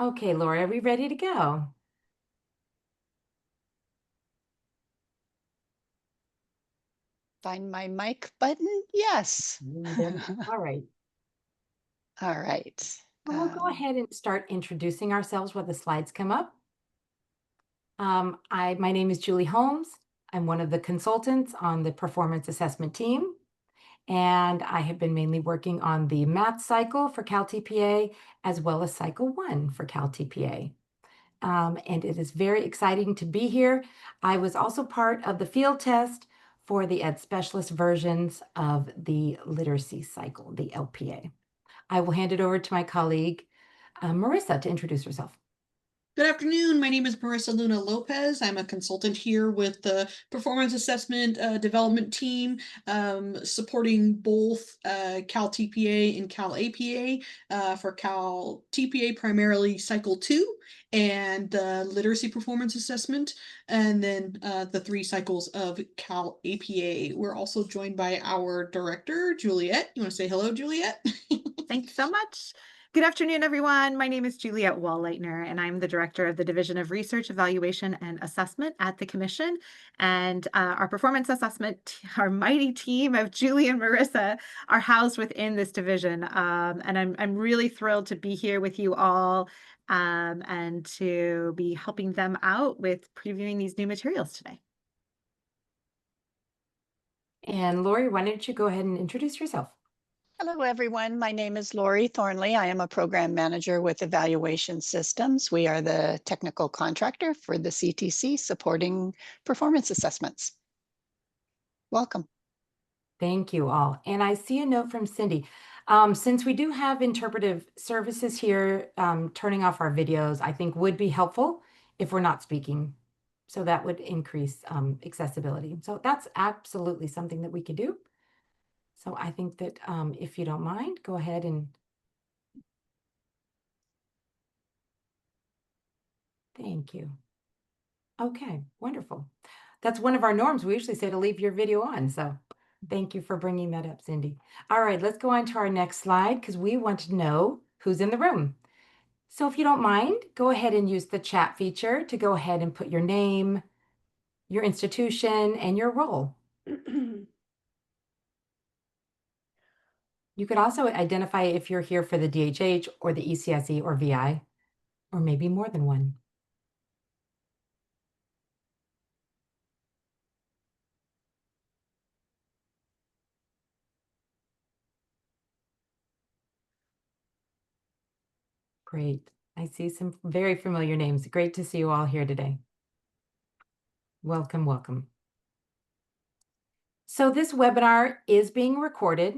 Okay, Lori, are we ready to go? Find my mic button. Yes. All right. All right. Well, we'll go ahead and start introducing ourselves while the slides come up. My name is Julie Holmes. I'm one of the consultants on the performance assessment team, and I have been mainly working on the math cycle for CalTPA as well as cycle 1 for CalTPA. And it is very exciting to be here. I was also part of the field test for the Ed Specialist versions of the literacy cycle, the LPA. I will hand it over to my colleague, Marissa, to introduce herself. Good afternoon. My name is Marissa Luna Lopez. I'm a consultant here with the Performance Assessment Development Team, supporting both CalTPA and CalAPA. For CalTPA, primarily Cycle 2 and the Literacy Performance Assessment, and then the 3 cycles of CalAPA. We're also joined by our director, Juliet. You want to say hello, Juliet? Thanks so much. Good afternoon, everyone. My name is Juliet Wallleitner, and I'm the director of the Division of Research, Evaluation, and Assessment at the Commission. And our performance assessment, our mighty team of Julie and Marissa, are housed within this division. And I'm really thrilled to be here with you all and to be helping them out with previewing these new materials today. And Lori, why don't you go ahead and introduce yourself? Hello, everyone. My name is Lori Thornley. I am a program manager with Evaluation Systems. We are the technical contractor for the CTC supporting performance assessments. Welcome. Thank you all. And I see a note from Cindy. Since we do have interpretive services here, turning off our videos, I think would be helpful if we're not speaking. So that would increase accessibility. So that's absolutely something that we could do. So I think that if you don't mind, go ahead and thank you. Okay, wonderful. That's one of our norms. We usually say to leave your video on. So thank you for bringing that up, Cindy. All right, let's go on to our next slide because we want to know who's in the room. So if you don't mind, go ahead and use the chat feature to go ahead and put your name, your institution, and your role. You could also identify if you're here for the DHH or the ECSE or VI, or maybe more than one. Great. I see some very familiar names. Great to see you all here today. Welcome, welcome. So this webinar is being recorded.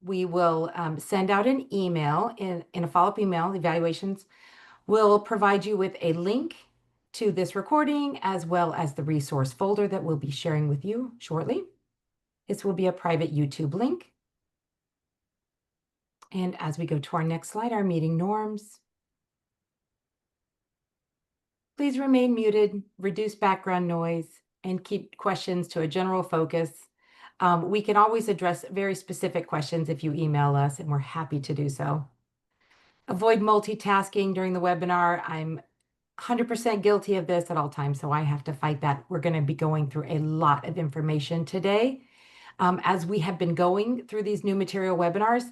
We will send out an email in a follow-up email. Evaluations will provide you with a link to this recording as well as the resource folder that we'll be sharing with you shortly. This will be a private YouTube link. And as we go to our next slide, our meeting norms. Please remain muted, reduce background noise, and keep questions to a general focus. We can always address very specific questions if you email us, and we're happy to do so. Avoid multitasking during the webinar. I'm 100% guilty of this at all times, so I have to fight that. We're going to be going through a lot of information today. As we have been going through these new material webinars,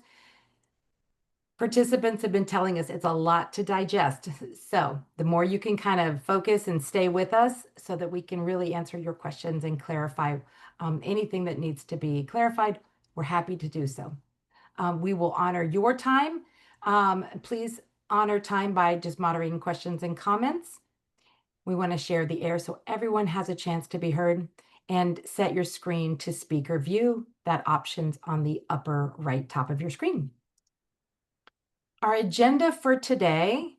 participants have been telling us it's a lot to digest. So the more you can kind of focus and stay with us so that we can really answer your questions and clarify anything that needs to be clarified, we're happy to do so. We will honor your time. Please honor time by just moderating questions and comments. We want to share the air so everyone has a chance to be heard, and set your screen to speaker view. That option's on the upper right top of your screen. Our agenda for today,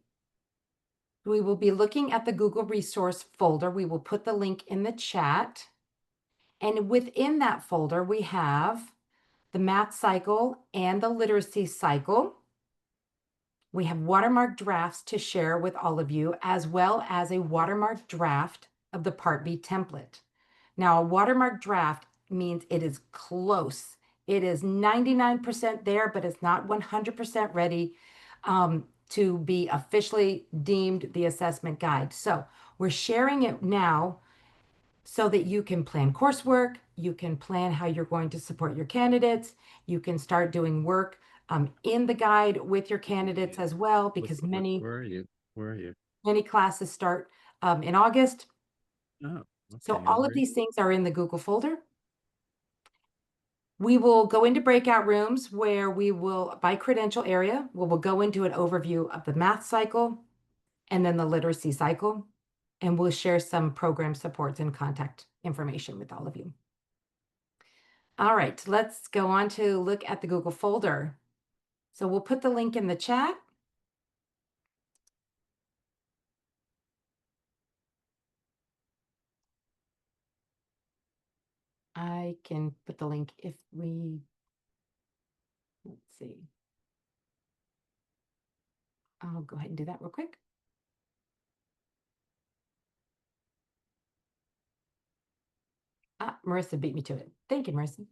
we will be looking at the Google resource folder. We will put the link in the chat. And within that folder, we have the math cycle and the literacy cycle. We have watermark drafts to share with all of you, as well as a watermark draft of the Part B template. Now, a watermark draft means it is close. It is 99% there, but it's not 100% ready to be officially deemed the assessment guide. So we're sharing it now so that you can plan coursework, you can plan how you're going to support your candidates, you can start doing work in the guide with your candidates as well, because many Where are you? Where are you? many classes start in August. Oh, So okay. all of these things are in the Google folder. We will go into breakout rooms where we will, by credential area, we will go into an overview of the math cycle and then the literacy cycle, and we'll share some program supports and contact information with all of you. All right, let's go on to look at the Google folder. So we'll put the link in the chat. I can put the link if we, let's see. I'll go ahead and do that real quick. Marissa beat me to it. Thank you, Marissa.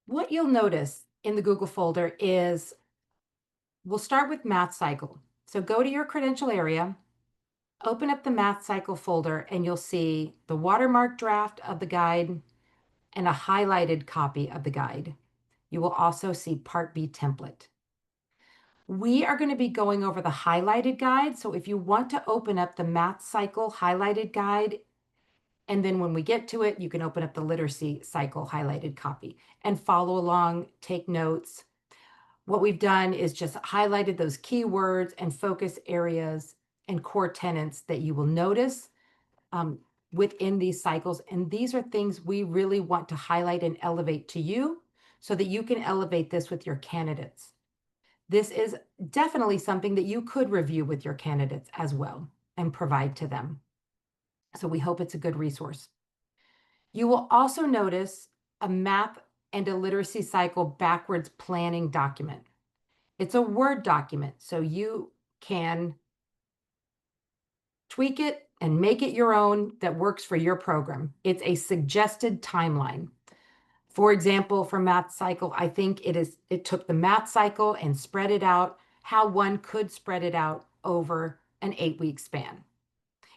What you'll notice in the Google folder is, we'll start with math cycle. So go to your credential area, open up the math cycle folder, and you'll see the watermark draft of the guide and a highlighted copy of the guide. You will also see Part B template. We are going to be going over the highlighted guide. So if you want to open up the math cycle highlighted guide, and then when we get to it, you can open up the literacy cycle highlighted copy and follow along, take notes. What we've done is just highlighted those keywords and focus areas and core tenets that you will notice within these cycles. And these are things we really want to highlight and elevate to you so that you can elevate this with your candidates. This is definitely something that you could review with your candidates as well and provide to them. So we hope it's a good resource. You will also notice a math and a literacy cycle backwards planning document. It's a Word document, so you can tweak it and make it your own that works for your program. It's a suggested timeline. For example, for math cycle, I think it took the math cycle and spread it out, how one could spread it out over an 8-week span.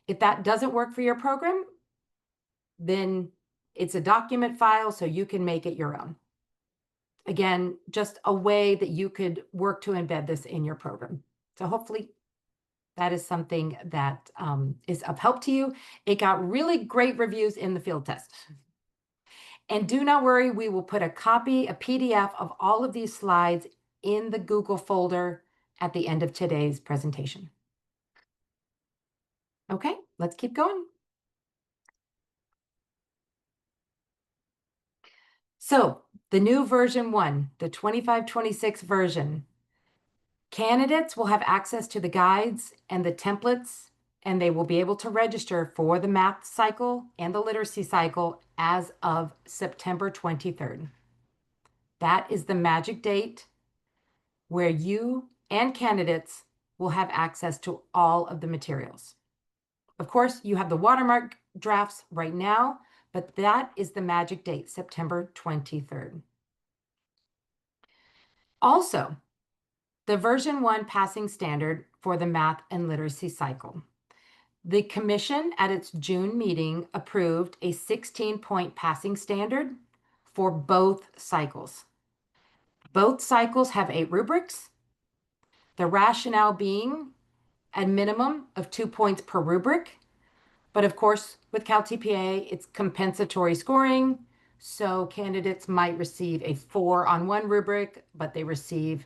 If that doesn't work for your program, then it's a document file, so you can make it your own. Again, just a way that you could work to embed this in your program. So hopefully that is something that is of help to you. It got really great reviews in the field test. And do not worry, we will put a copy, a PDF of all of these slides in the Google folder at the end of today's presentation. Okay, let's keep going. So the new version 1, the 25-26 version, candidates will have access to the guides and the templates, and they will be able to register for the math cycle and the literacy cycle as of September 23rd. That is the magic date where you and candidates will have access to all of the materials. Of course, you have the watermark drafts right now, but that is the magic date, September 23rd. Also, the version 1 passing standard for the math and literacy cycle. The commission at its June meeting approved a 16-point passing standard for both cycles. Both cycles have 8 rubrics. The rationale being a minimum of 2 points per rubric. But of course, with CalTPA, it's compensatory scoring. So candidates might receive a 4 on one rubric, but they receive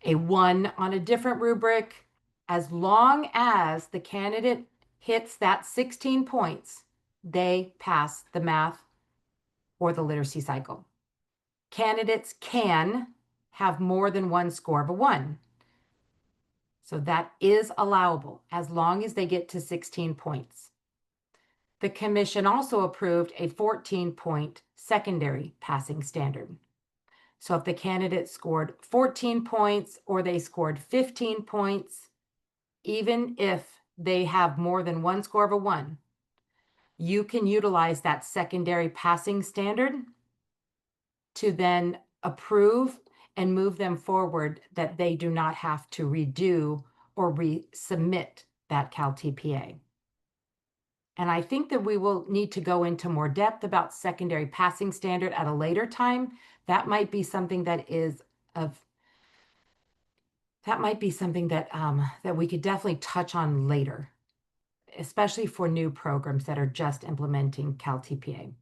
a 1 on a different rubric. As long as the candidate hits that 16 points, they pass the math or the literacy cycle. Candidates can have more than one score of a 1. So that is allowable as long as they get to 16 points. The commission also approved a 14-point secondary passing standard. So if the candidate scored 14 points or they scored 15 points, even if they have more than one score of a 1, you can utilize that secondary passing standard to then approve and move them forward, that they do not have to redo or resubmit that CalTPA. And I think that we will need to go into more depth about secondary passing standard at a later time. That might be something that that we could definitely touch on later, especially for new programs that are just implementing CalTPA.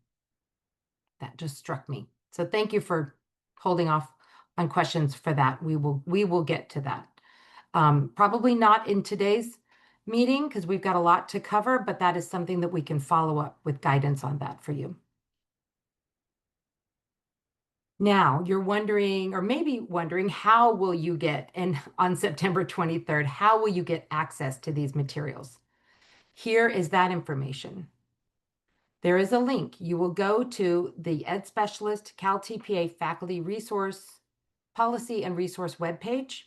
That just struck me. So thank you for holding off on questions for that. We will get to that. Probably not in today's meeting because we've got a lot to cover, but that is something that we can follow up with guidance on that for you. Now you're wondering, or maybe wondering, how will you get, and on September 23rd, how will you get access to these materials? Here is that information. There is a link. You will go to the Ed Specialist CalTPA Faculty Resource Policy and Resource webpage.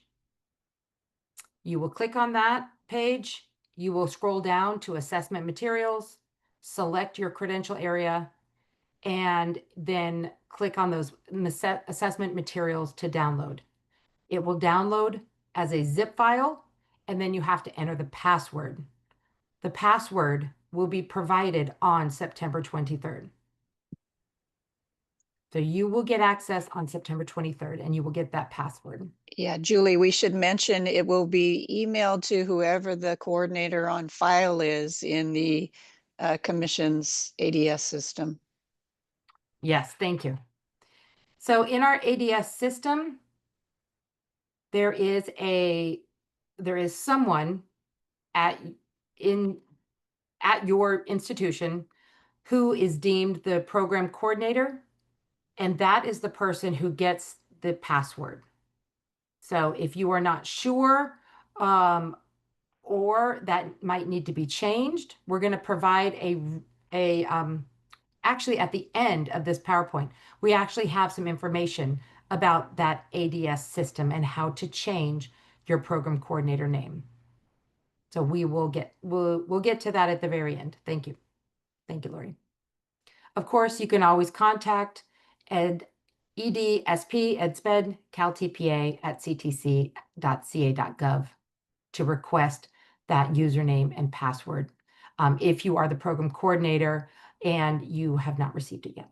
You will click on that page. You will scroll down to Assessment Materials, select your credential area, and then click on those assessment materials to download. It will download as a zip file, and then you have to enter the password. The password will be provided on September 23rd. So you will get access on September 23rd, and you will get that password. Yeah, Julie, we should mention it will be emailed to whoever the coordinator on file is in the commission's ADS system. Yes, thank you. So in our ADS system, there is someone at your institution who is deemed the program coordinator, and that is the person who gets the password. So if you are not sure, or that might need to be changed, we're going to provide actually at the end of this PowerPoint, we actually have some information about that ADS system and how to change your program coordinator name. So we'll get to that at the very end. Thank you. Thank you, Lori. Of course, you can always contact EDSP, CalTPA at ctc.ca.gov to request that username and password if you are the program coordinator and you have not received it yet.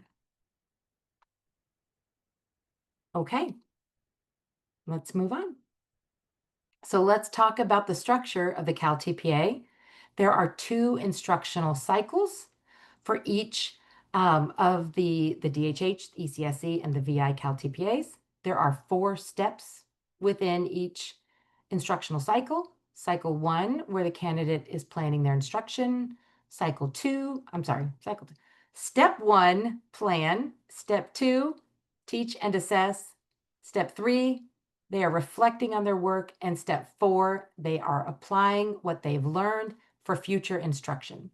Okay, let's move on. So let's talk about the structure of the CalTPA. There are 2 instructional cycles for each of the DHH, ECSE, and the VI CalTPAs. There are 4 steps within each instructional cycle. Cycle 1, where the candidate is planning their instruction. Step 1, plan. Step 2, teach and assess. Step 3, they are reflecting on their work. And step 4, they are applying what they've learned for future instruction.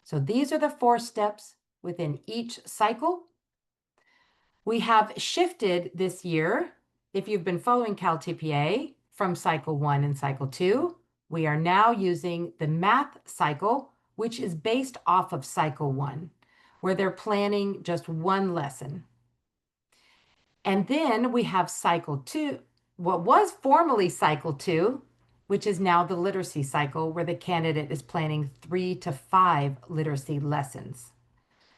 So these are the 4 steps within each cycle. We have shifted this year, if you've been following CalTPA, from cycle 1 and cycle 2. We are now using the math cycle, which is based off of cycle 1, where they're planning just 1 lesson. And then we have cycle 2, what was formerly cycle 2, which is now the literacy cycle, where the candidate is planning 3 to 5 literacy lessons.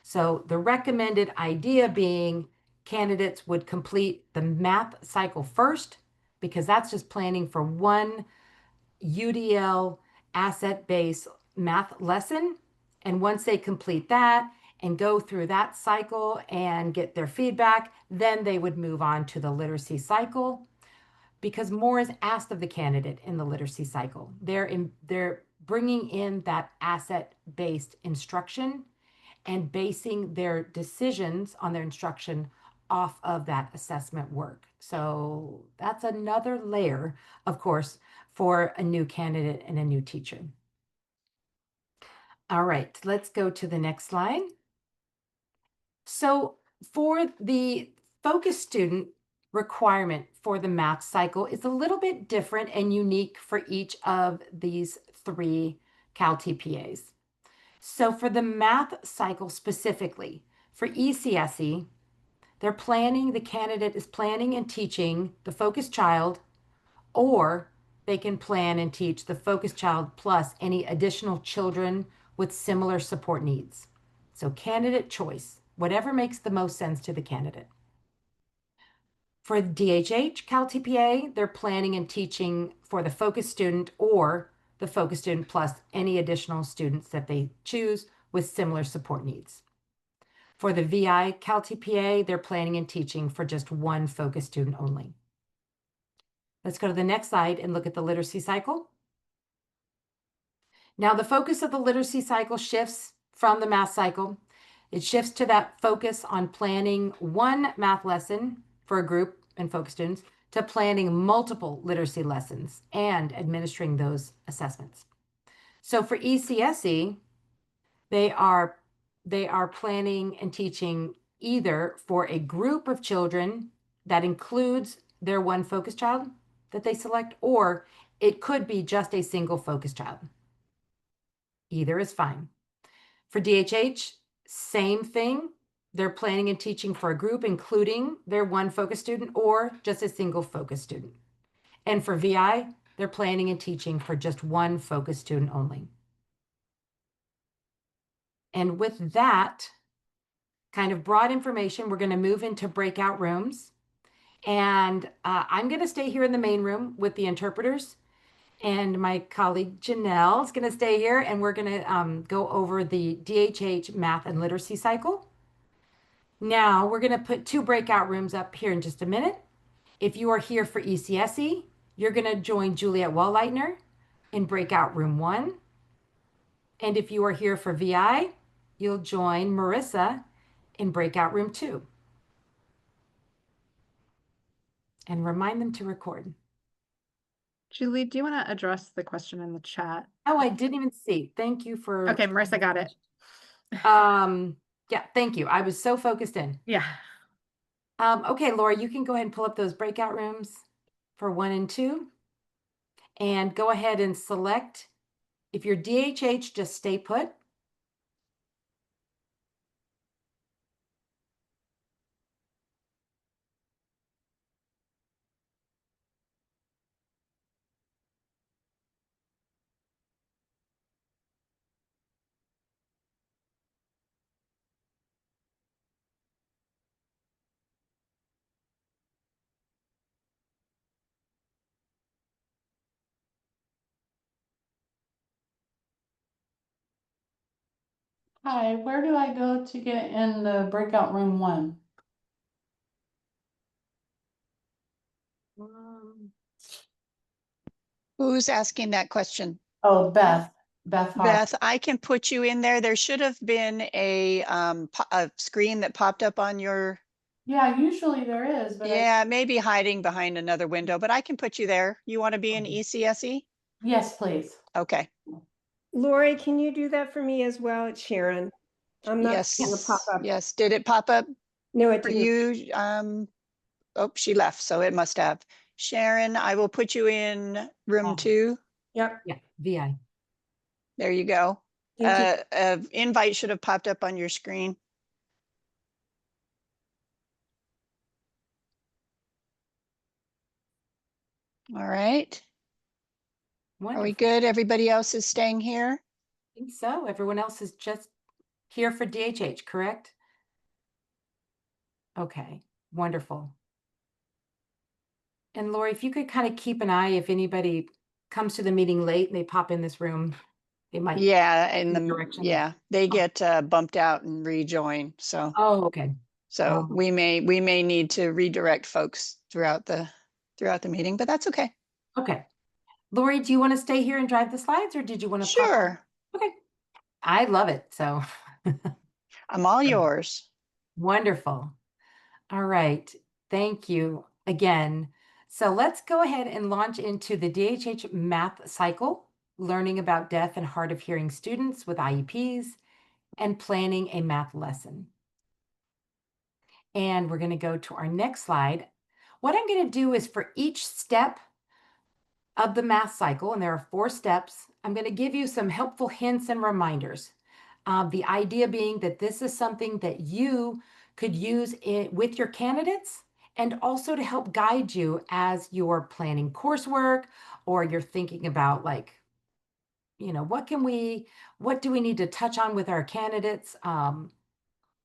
So the recommended idea being candidates would complete the math cycle first, because that's just planning for 1 UDL asset-based math lesson. And once they complete that and go through that cycle and get their feedback, then they would move on to the literacy cycle, because more is asked of the candidate in the literacy cycle. They're bringing in that asset-based instruction and basing their decisions on their instruction off of that assessment work. So that's another layer, of course, for a new candidate and a new teacher. All right, let's go to the next slide. So for the focus student requirement for the math cycle, is a little bit different and unique for each of these 3 CalTPAs. So for the math cycle specifically, for ECSE, the candidate is planning and teaching the focused child, or they can plan and teach the focused child plus any additional children with similar support needs. So candidate choice, whatever makes the most sense to the candidate. For DHH, CalTPA, they're planning and teaching for the focused student or the focused student plus any additional students that they choose with similar support needs. For the VI CalTPA, they're planning and teaching for just one focused student only. Let's go to the next slide and look at the literacy cycle. Now, the focus of the literacy cycle shifts from the math cycle. It shifts to that focus on planning one math lesson for a group and focus students to planning multiple literacy lessons and administering those assessments. So for ECSE, they are planning and teaching either for a group of children that includes their one focus child that they select, or it could be just a single focus child. Either is fine. For DHH, same thing. They're planning and teaching for a group, including their one focus student or just a single focus student. And for VI, they're planning and teaching for just one focus student only. And with that kind of broad information, we're going to move into breakout rooms. And I'm going to stay here in the main room with the interpreters. And my colleague Janelle is going to stay here, and we're going to go over the DHH math and literacy cycle. Now we're going to put 2 breakout rooms up here in just a minute. If you are here for ECSE, you're going to join Juliet Wallleitner in breakout room 1. And if you are here for VI, you'll join Marissa in breakout room 2. And remind them to record. Julie, do you want to address the question in the chat? Oh, I didn't even see. Thank you for. Okay, Marissa got it. Yeah, thank you. I was so focused in. Yeah. Okay, Laura, you can go ahead and pull up those breakout rooms for 1 and 2. And go ahead and select. If you're DHH, just stay put. Hi, where do I go to get in the breakout room 1? Who's asking that question? Oh, Beth Hart. Beth, I can put you in there. There should have been a screen that popped up on your, Yeah, usually there is, but yeah, maybe hiding behind another window, but I can put you there. You want to be in Okay. ECSE? yes, please. Okay. Lori, can you do that for me as well? It's Sharon. I'm not Yes. seeing a pop-up. Yes. Did it pop up No, it for didn't. you? Oh, she left, so it must have. Sharon, I will put you in room 2. Yep. Yeah, VI. There you go. Thank you. Invite should have popped up on your screen. All right. Wonderful. Are we good? Everybody else is staying here? I think so. Everyone else is just here for DHH, correct? Okay, wonderful. And Lori, if you could kind of keep an eye if anybody comes to the meeting late and they pop in this room, they might. Yeah, and direction. yeah, they get bumped out and rejoin. So Oh, okay. so Oh. we may need to redirect folks throughout the meeting, but that's okay. Okay. Lori, do you want to stay here and drive the slides, or did you want to pop? Sure. Okay. I love it. So I'm all yours. wonderful. All right. Thank you again. So let's go ahead and launch into the DHH math cycle, learning about deaf and hard of hearing students with IEPs and planning a math lesson. And we're going to go to our next slide. What I'm going to do is for each step of the math cycle, and there are 4 steps, I'm going to give you some helpful hints and reminders. The idea being that this is something that you could use it with your candidates and also to help guide you as you're planning coursework or you're thinking about like, what do we need to touch on with our candidates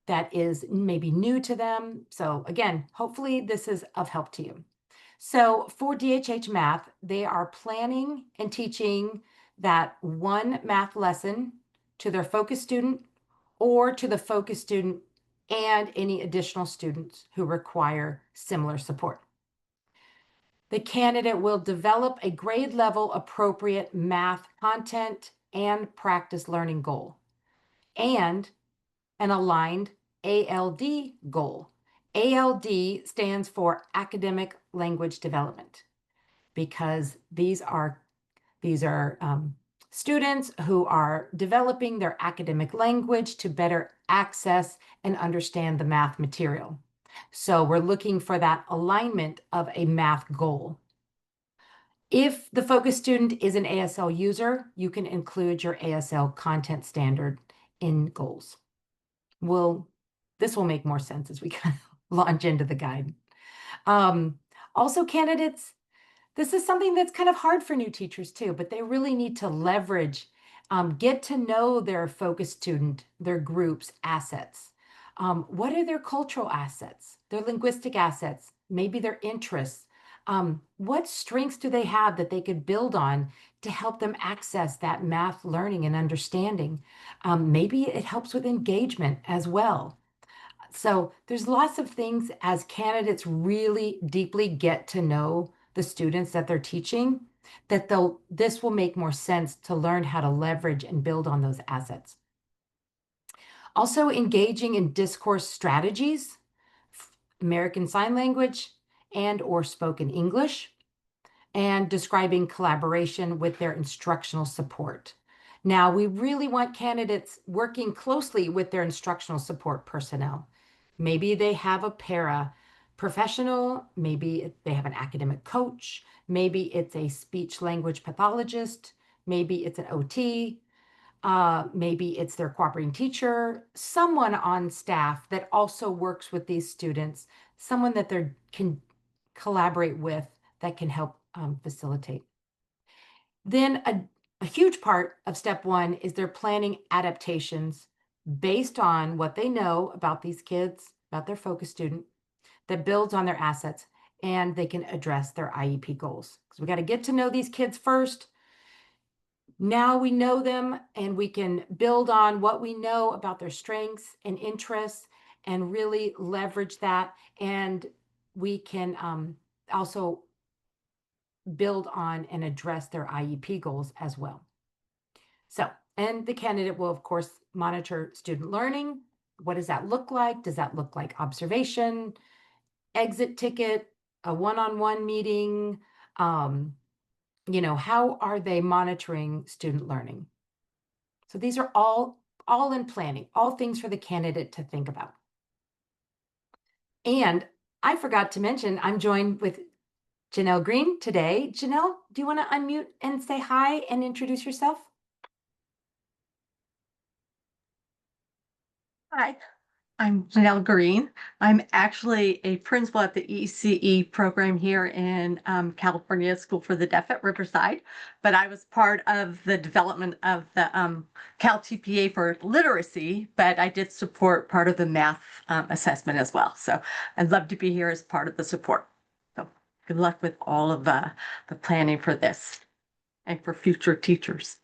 that is maybe new to them. So again, hopefully this is of help to you. So for DHH Math, they are planning and teaching that one math lesson to their focus student or to the focus student and any additional students who require similar support. The candidate will develop a grade level appropriate math content and practice learning goal and an aligned ALD goal. ALD stands for Academic Language Development because these are students who are developing their academic language to better access and understand the math material. So we're looking for that alignment of a math goal. If the focus student is an ASL user, you can include your ASL content standard in goals. This will make more sense as we kind of launch into the guide. Also, candidates, this is something that's kind of hard for new teachers too, but they really need to leverage, get to know their focus student, their group's assets. What are their cultural assets, their linguistic assets, maybe their interests? What strengths do they have that they could build on to help them access that math learning and understanding? Maybe it helps with engagement as well. So there's lots of things as candidates really deeply get to know the students that they're teaching, that this will make more sense to learn how to leverage and build on those assets. Also engaging in discourse strategies, American Sign Language and or spoken English, and describing collaboration with their instructional support. Now, we really want candidates working closely with their instructional support personnel. Maybe they have a para-professional, maybe they have an academic coach, maybe it's a speech language pathologist, maybe it's an OT, maybe it's their cooperating teacher, someone on staff that also works with these students, someone that they can collaborate with that can help facilitate. Then a huge part of step one is they're planning adaptations based on what they know about these kids, about their focus student, that builds on their assets, and they can address their IEP goals. Because we got to get to know these kids first. Now we know them and we can build on what we know about their strengths and interests and really leverage that. And we can also build on and address their IEP goals as well. So, and the candidate will, of course, monitor student learning. What does that look like? Does that look like observation, exit ticket, a one-on-one meeting? How are they monitoring student learning? So these are all in planning, all things for the candidate to think about. And I forgot to mention, I'm joined with Janelle Green today. Janelle, do you want to unmute and say hi and introduce yourself? Hi, I'm Janelle Green. I'm actually a principal at the ECE program here in California School for the Deaf at Riverside, but I was part of the development of the CalTPA for literacy, but I did support part of the math assessment as well. So I'd love to be here as part of the support. So good luck with all of the planning for this and for future teachers.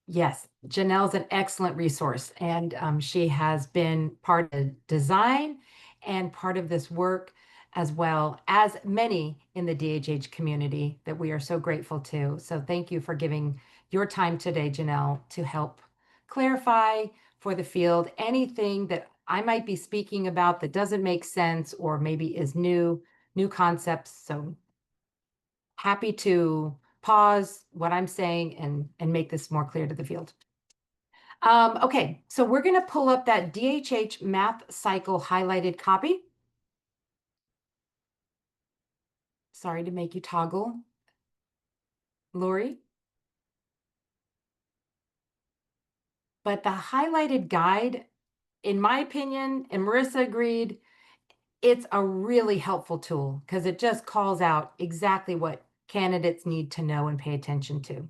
Yes, Janelle's an excellent resource, and she has been part of the design and part of this work, as well as many in the DHH community that we are so grateful to. So thank you for giving your time today, Janelle, to help clarify for the field anything that I might be speaking about that doesn't make sense or maybe is new concepts. So happy to pause what I'm saying and make this more clear to the field. Okay, so we're going to pull up that DHH math cycle highlighted copy. Sorry to make you toggle. Lori. But the highlighted guide in my opinion, and Marissa agreed, it's a really helpful tool because it just calls out exactly what candidates need to know and pay attention to.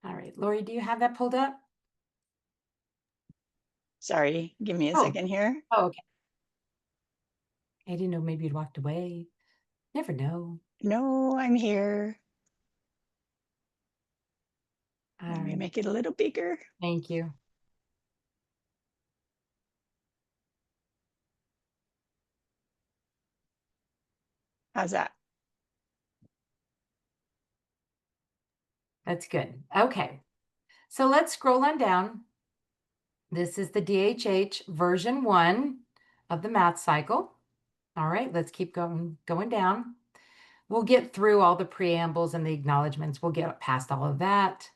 All right, Lori, do you have that pulled up? Sorry, give me a Oh. second here. Oh, okay. I didn't know, maybe you'd walked away. Never know. No, I'm here. All Let me right, make it a little bigger. thank you. How's that? That's good. Okay, so let's scroll on down. This is the DHH version 1 of the math cycle. All right, let's keep going down. We'll get through all the preambles and the acknowledgements. We'll get past all of that.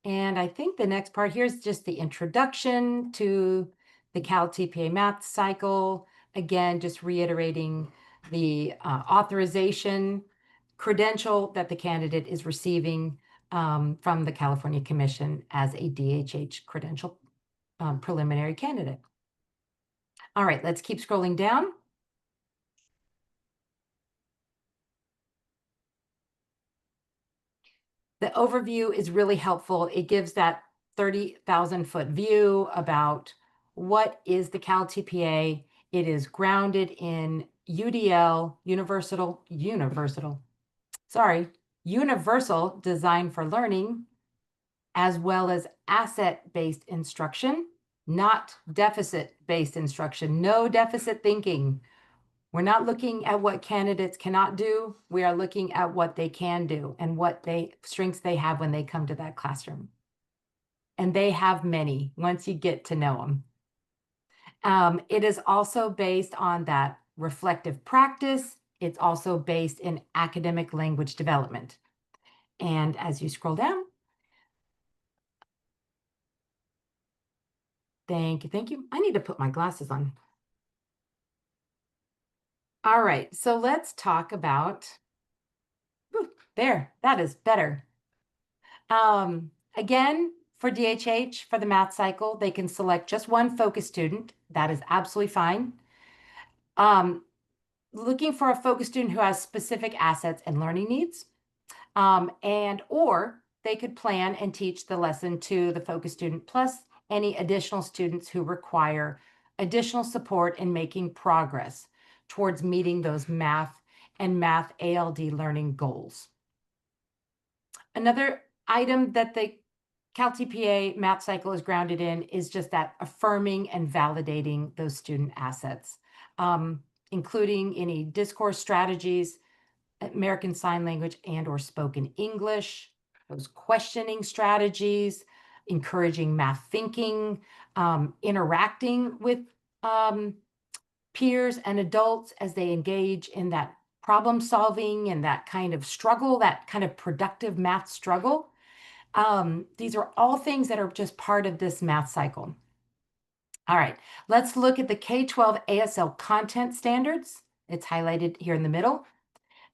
And I think the next part here is just the introduction to the CalTPA math cycle. Again, just reiterating the authorization credential that the candidate is receiving from the California Commission as a DHH credential preliminary candidate. All right, let's keep scrolling down. The overview is really helpful. It gives that 30,000-foot view about what is the CalTPA. It is grounded in UDL, universal design for learning, as well as asset-based instruction, not deficit-based instruction. No deficit thinking. We're not looking at what candidates cannot do. We are looking at what they can do and what strengths they have when they come to that classroom. And they have many once you get to know them. It is also based on that reflective practice. It's also based in academic language development. And as you scroll down, thank you. I need to put my glasses on. All right, so let's talk about, there, that is better. Again, for DHH, for the math cycle, they can select just one focus student. That is absolutely fine. Looking for a focus student who has specific assets and learning needs, or they could plan and teach the lesson to the focus student plus any additional students who require additional support in making progress towards meeting those math and math ALD learning goals. Another item that the CalTPA math cycle is grounded in is just that affirming and validating those student assets, including any discourse strategies, American Sign Language and/or spoken English, those questioning strategies, encouraging math thinking, interacting with peers and adults as they engage in that problem solving and that kind of struggle, that kind of productive math struggle. These are all things that are just part of this math cycle. All right, let's look at the K-12 ASL content standards. It's highlighted here in the middle.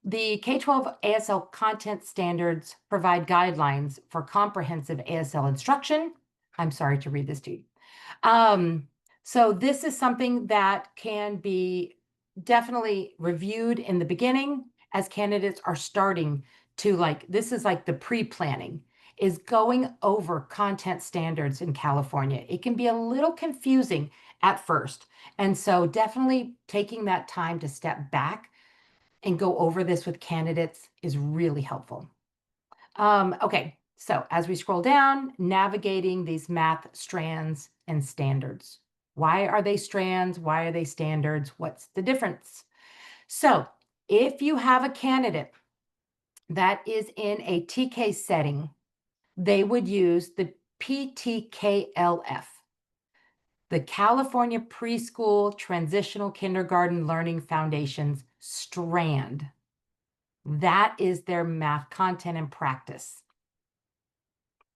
The K-12 ASL content standards provide guidelines for comprehensive ASL instruction. I'm sorry to read this to you. So this is something that can be definitely reviewed in the beginning as candidates are starting to this is like the pre-planning, is going over content standards in California. It can be a little confusing at first. And so definitely taking that time to step back and go over this with candidates is really helpful. Okay, so as we scroll down, navigating these math strands and standards. Why are they strands? Why are they standards? What's the difference? So if you have a candidate that is in a TK setting, they would use the PTKLF, the California Preschool Transitional Kindergarten Learning Foundation's strand. That is their math content and practice.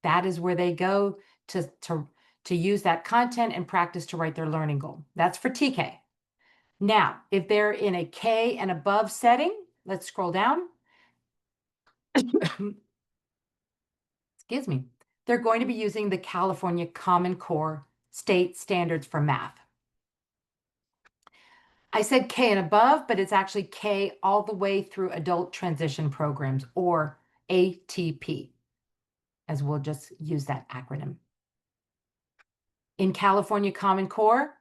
That is where they go to use that content and practice to write their learning goal. That's for TK. Now, if they're in a K and above setting, let's scroll down. excuse me, they're going to be using the California Common Core state standards for math. I said K and above, but it's actually K all the way through adult transition programs, or ATP, as we'll just use that acronym. In California Common Core,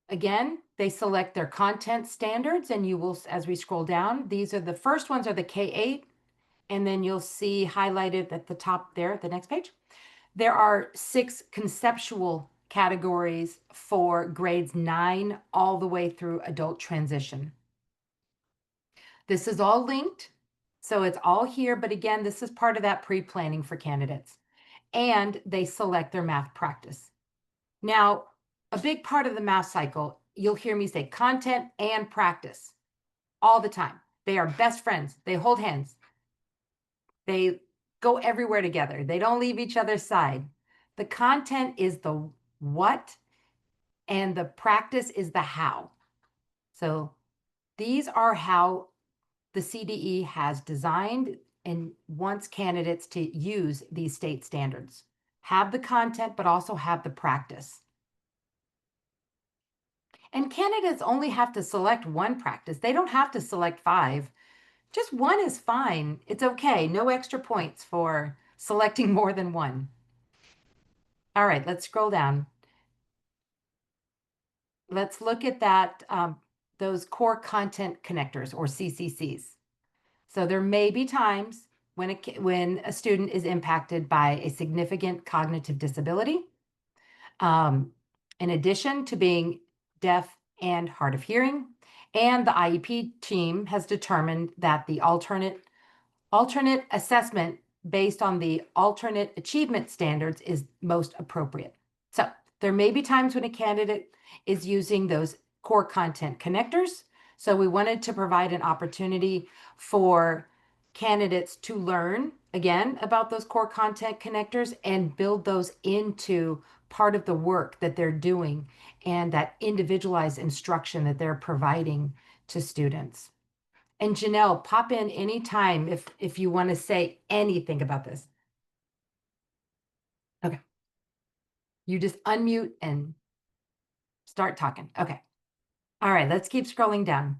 again, they select their content standards, and you will, as we scroll down, these are the first ones are the K8, and then you'll see highlighted at the top there, the next page. There are 6 conceptual categories for grades 9 all the way through adult transition. This is all linked, so it's all here, but again, this is part of that pre-planning for candidates. And they select their math practice. Now, a big part of the math cycle, you'll hear me say content and practice all the time. They are best friends. They hold hands. They go everywhere together. They don't leave each other's side. The content is the what, and the practice is the how. So these are how the CDE has designed and wants candidates to use these state standards. Have the content, but also have the practice. And candidates only have to select one practice. They don't have to select 5. Just one is fine. It's okay. No extra points for selecting more than one. All right, let's scroll down. Let's look at that, those core content connectors, or CCCs. So there may be times when a student is impacted by a significant cognitive disability, in addition to being deaf and hard of hearing, and the IEP team has determined that the alternate assessment based on the alternate achievement standards is most appropriate. So there may be times when a candidate is using those core content connectors. So we wanted to provide an opportunity for candidates to learn again about those core content connectors and build those into part of the work that they're doing and that individualized instruction that they're providing to students. And Janelle, pop in anytime if you want to say anything about this. Okay. You just unmute and start talking. Okay. All right, let's keep scrolling down.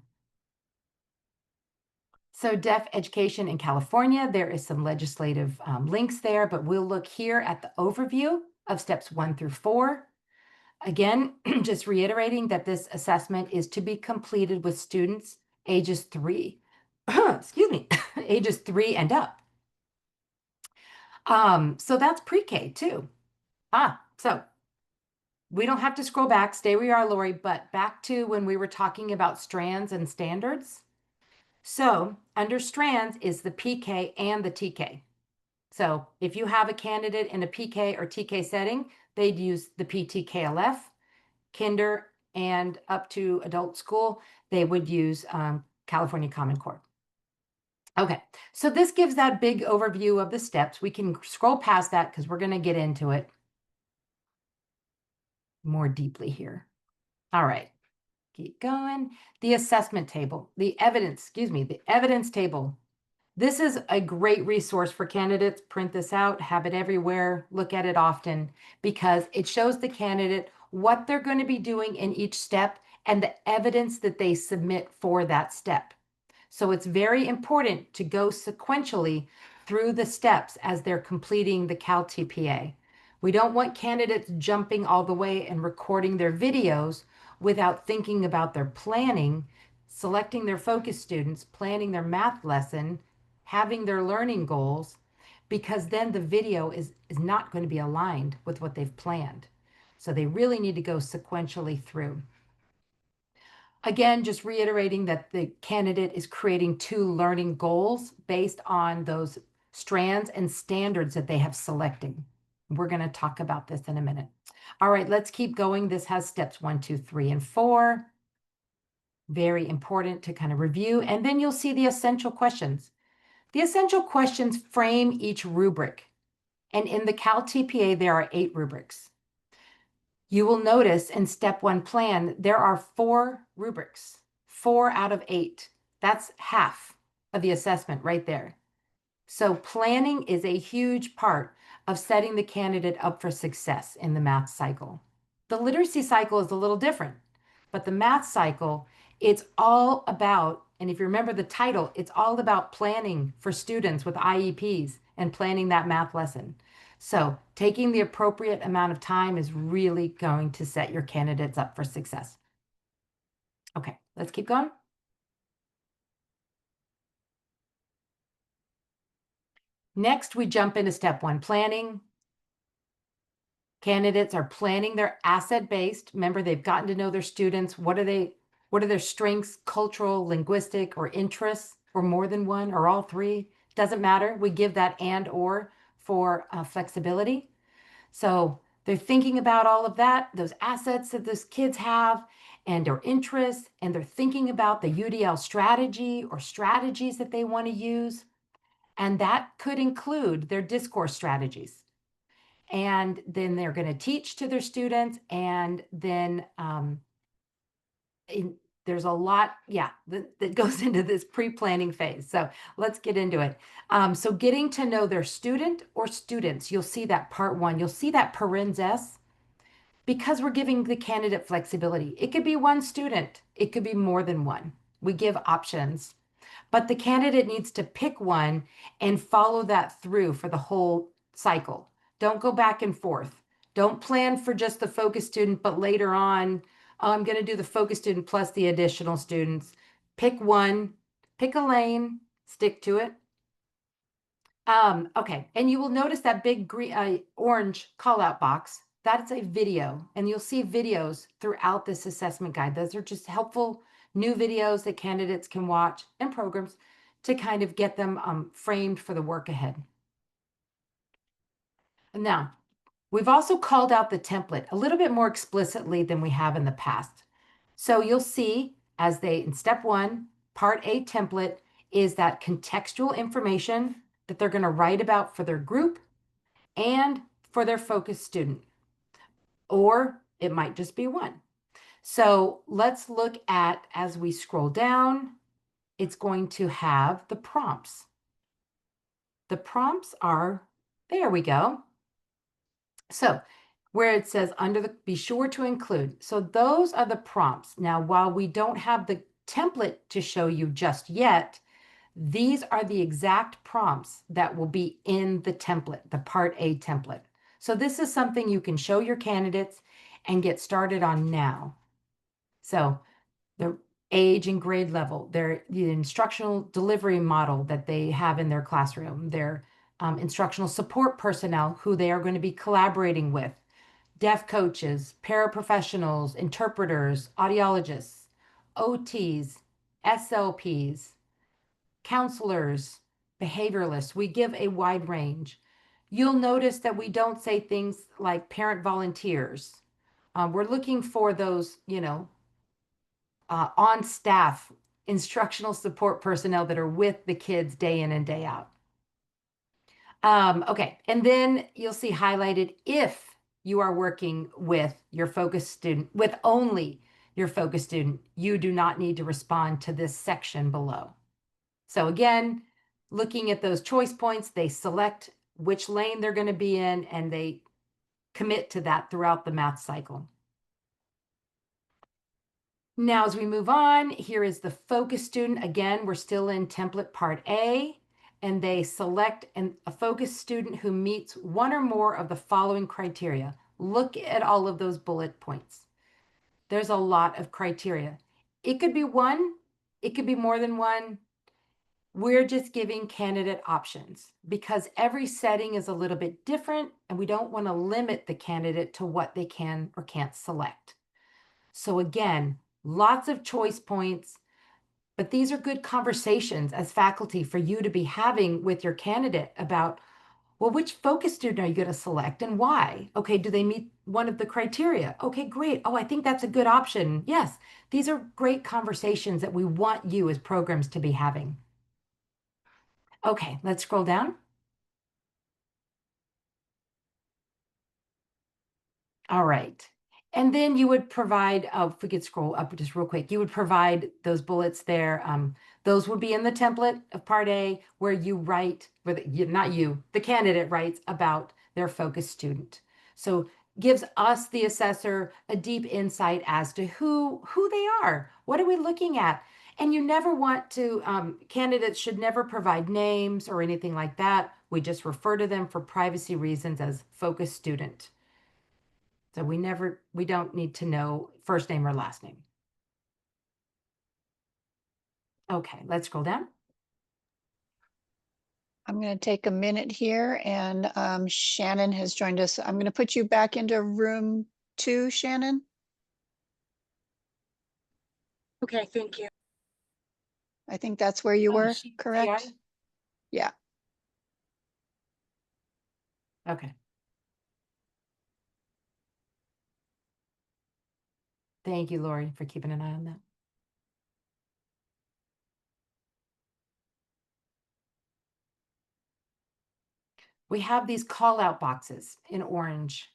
So deaf education in California, there is some legislative links there, but we'll look here at the overview of steps 1 through 4. Again, just reiterating that this assessment is to be completed with students ages 3, excuse me, ages 3 and up. So that's pre-K too. So we don't have to scroll back, stay where you are, Lori, but back to when we were talking about strands and standards. So under strands is the PK and the TK. So if you have a candidate in a PK or TK setting, they'd use the PTKLF. Kinder and up to adult school, they would use California Common Core. Okay, so this gives that big overview of the steps. We can scroll past that because we're going to get into it more deeply here. All right, keep going. The assessment table, the evidence table. This is a great resource for candidates. Print this out, have it everywhere, look at it often, because it shows the candidate what they're going to be doing in each step and the evidence that they submit for that step. So it's very important to go sequentially through the steps as they're completing the CalTPA. We don't want candidates jumping all the way and recording their videos without thinking about their planning, selecting their focus students, planning their math lesson, having their learning goals, because then the video is not going to be aligned with what they've planned. So they really need to go sequentially through. Again, just reiterating that the candidate is creating 2 learning goals based on those strands and standards that they have selected. We're going to talk about this in a minute. All right, let's keep going. This has steps 1, 2, 3, and 4. Very important to kind of review. And then you'll see the essential questions. The essential questions frame each rubric. And in the CalTPA, there are 8 rubrics. You will notice in step 1 plan, there are 4 rubrics, 4 out of 8. That's half of the assessment right there. So planning is a huge part of setting the candidate up for success in the math cycle. The literacy cycle is a little different, but the math cycle, it's all about, and if you remember the title, it's all about planning for students with IEPs and planning that math lesson. So taking the appropriate amount of time is really going to set your candidates up for success. Okay, let's keep going. Next, we jump into step 1, planning. Candidates are planning their asset-based. Remember, they've gotten to know their students. What are their strengths, cultural, linguistic, or interests, or more than one, or all three? Doesn't matter. We give that and or for flexibility. So they're thinking about all of that, those assets that those kids have, and their interests, and they're thinking about the UDL strategy or strategies that they want to use. And that could include their discourse strategies. And then they're going to teach to their students. And then there's a lot, that goes into this pre-planning phase. So let's get into it. So getting to know their student or students, you'll see that part 1. You'll see that parens S, because we're giving the candidate flexibility. It could be one student. It could be more than one. We give options. But the candidate needs to pick one and follow that through for the whole cycle. Don't go back and forth. Don't plan for just the focus student, but later on, I'm going to do the focus student plus the additional students. Pick one, pick a lane, stick to it. Okay, and you will notice that big green, orange call-out box. That's a video, and you'll see videos throughout this assessment guide. Those are just helpful new videos that candidates can watch and programs to kind of get them framed for the work ahead. Now, we've also called out the template a little bit more explicitly than we have in the past. So you'll see in step 1, part A template is that contextual information that they're going to write about for their group and for their focus student. Or it might just be one. So let's look at, as we scroll down, it's going to have the prompts. The prompts are, there we go. So where it says be sure to include. So those are the prompts. Now, while we don't have the template to show you just yet, these are the exact prompts that will be in the template, the Part A template. So this is something you can show your candidates and get started on now. So the age and grade level, the instructional delivery model that they have in their classroom, their instructional support personnel who they are going to be collaborating with, deaf coaches, paraprofessionals, interpreters, audiologists, OTs, SLPs, counselors, behavioralists. We give a wide range. You'll notice that we don't say things like parent volunteers. We're looking for those, on staff instructional support personnel that are with the kids day in and day out. Okay, and then you'll see highlighted if you are working with your focus student, with only your focus student, you do not need to respond to this section below. So again, looking at those choice points, they select which lane they're going to be in, and they commit to that throughout the math cycle. Now, as we move on, here is the focus student. Again, we're still in template part A, and they select a focus student who meets one or more of the following criteria. Look at all of those bullet points. There's a lot of criteria. It could be one, it could be more than one. We're just giving candidate options because every setting is a little bit different, and we don't want to limit the candidate to what they can or can't select. So again, lots of choice points, but these are good conversations as faculty for you to be having with your candidate about, well, which focus student are you going to select and why? Okay, do they meet one of the criteria? Okay, great. Oh, I think that's a good option. Yes, these are great conversations that we want you as programs to be having. Okay, let's scroll down. All right. And then you would provide, if we could scroll up just real quick, you would provide those bullets there. Those would be in the template of Part A, where you write, not you, the candidate writes about their focus student. So gives us, the assessor, a deep insight as to who they are. What are we looking at? And you never want to, candidates should never provide names or anything like that. We just refer to them for privacy reasons as focus student. So we don't need to know first name or last name. Okay, let's scroll down. I'm going to take a minute here, and Shannon has joined us. I'm going to put you back into room 2, Shannon. Okay, thank you. I think that's where you Oh, were, she- correct? AI? Yeah. Okay. Thank you, Lori, for keeping an eye on that. We have these call out boxes in orange.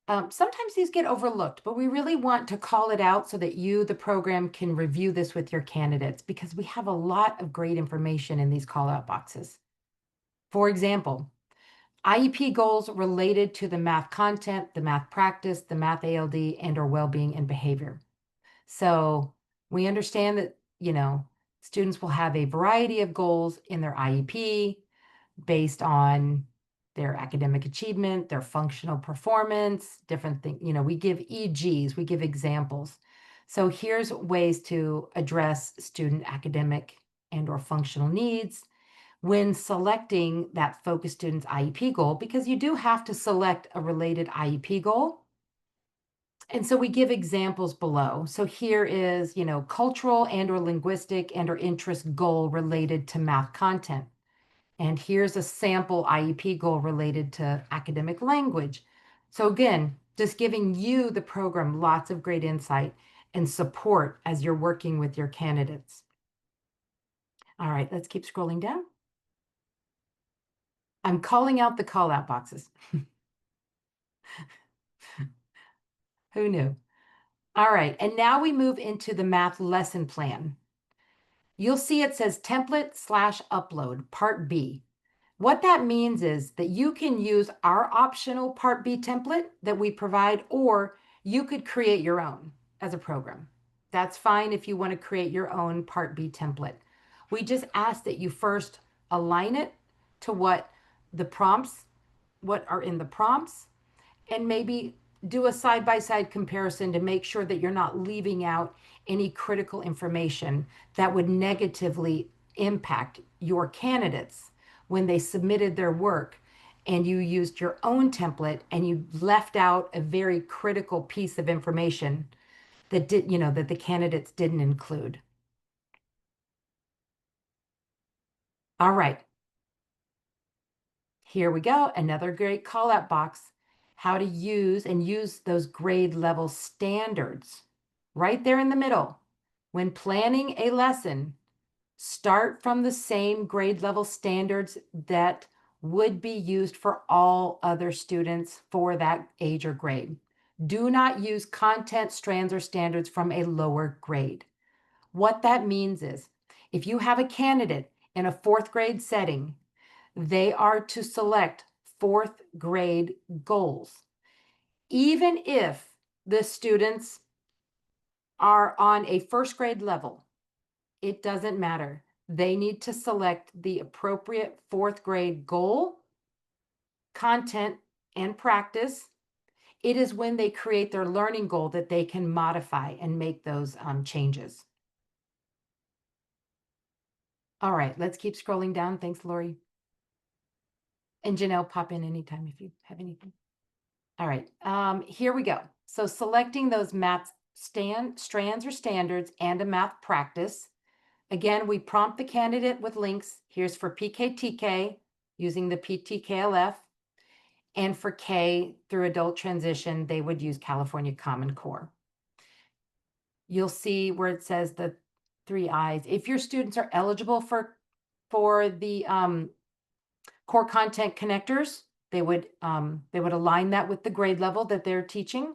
Sometimes these get overlooked, but we really want to call it out so that you, the program, can review this with your candidates, because we have a lot of great information in these call out boxes. For example, IEP goals related to the math content, the math practice, the math ALD, and or well-being and behavior. So we understand that, students will have a variety of goals in their IEP based on their academic achievement, their functional performance, different things. We give EGs, we give examples. So here's ways to address student academic and or functional needs when selecting that focus student's IEP goal, because you do have to select a related IEP goal. And so we give examples below. So here is, cultural and or linguistic and or interest goal related to math content. And here's a sample IEP goal related to academic language. So again, just giving you, the program, lots of great insight and support as you're working with your candidates. All right, let's keep scrolling down. I'm calling out the call out boxes. Who knew? All right, and now we move into the math lesson plan. You'll see it says template/upload, Part B. What that means is that you can use our optional Part B template that we provide, or you could create your own as a program. That's fine if you want to create your own Part B template. We just ask that you first align it to what are in the prompts, and maybe do a side-by-side comparison to make sure that you're not leaving out any critical information that would negatively impact your candidates when they submitted their work and you used your own template and you left out a very critical piece of information that that the candidates didn't include. All right. Here we go. Another great call out box. How to use those grade level standards right there in the middle. When planning a lesson, start from the same grade level standards that would be used for all other students for that age or grade. Do not use content, strands, or standards from a lower grade. What that means is, if you have a candidate in a 4th grade setting, they are to select 4th grade goals. Even if the students are on a 1st grade level, it doesn't matter. They need to select the appropriate 4th grade goal, content, and practice. It is when they create their learning goal that they can modify and make those changes. All right, let's keep scrolling down. Thanks, Lori. And Janelle, pop in anytime if you have anything. All right, here we go. So selecting those math strands or standards and a math practice. Again, we prompt the candidate with links. Here's for PK/TK using the PTKLF. And for K through adult transition, they would use California Common Core. You'll see where it says the 3 I's. If your students are eligible for the core content connectors, they would align that with the grade level that they're teaching.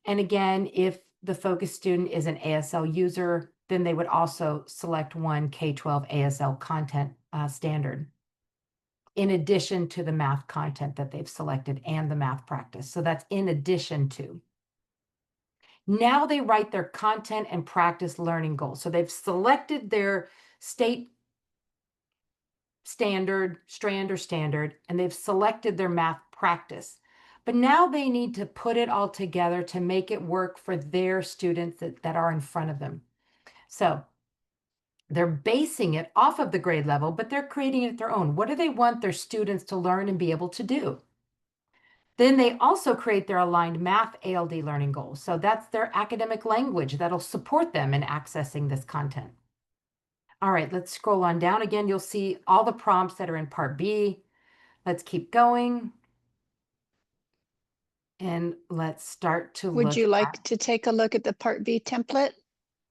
And again, if the focus student is an ASL user, then they would also select one K-12 ASL content standard in addition to the math content that they've selected and the math practice. So that's in addition to. Now they write their content and practice learning goals. So they've selected their state standard, strand or standard, and they've selected their math practice. But now they need to put it all together to make it work for their students that are in front of them. So they're basing it off of the grade level, but they're creating it their own. What do they want their students to learn and be able to do? Then they also create their aligned math ALD learning goals. So that's their academic language that'll support them in accessing this content. All right, let's scroll on down. Again, you'll see all the prompts that are in Part B. Let's keep going. And let's start to look Would you like at, to take a look at the Part B template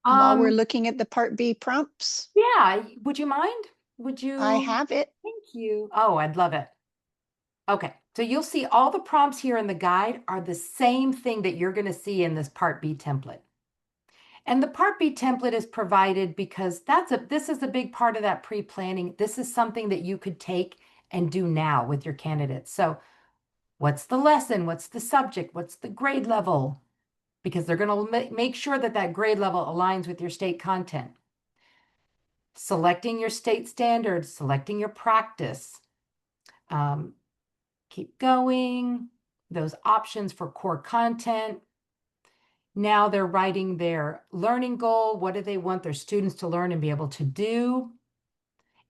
while we're looking at the Part B prompts? yeah, would you mind? Would you? I have it. Thank you. Oh, I'd love it. Okay, so you'll see all the prompts here in the guide are the same thing that you're going to see in this Part B template. And the Part B template is provided because this is a big part of that pre-planning. This is something that you could take and do now with your candidates. So what's the lesson? What's the subject? What's the grade level? Because they're going to make sure that that grade level aligns with your state content. Selecting your state standards, selecting your practice. Keep going. Those options for core content. Now they're writing their learning goal. What do they want their students to learn and be able to do?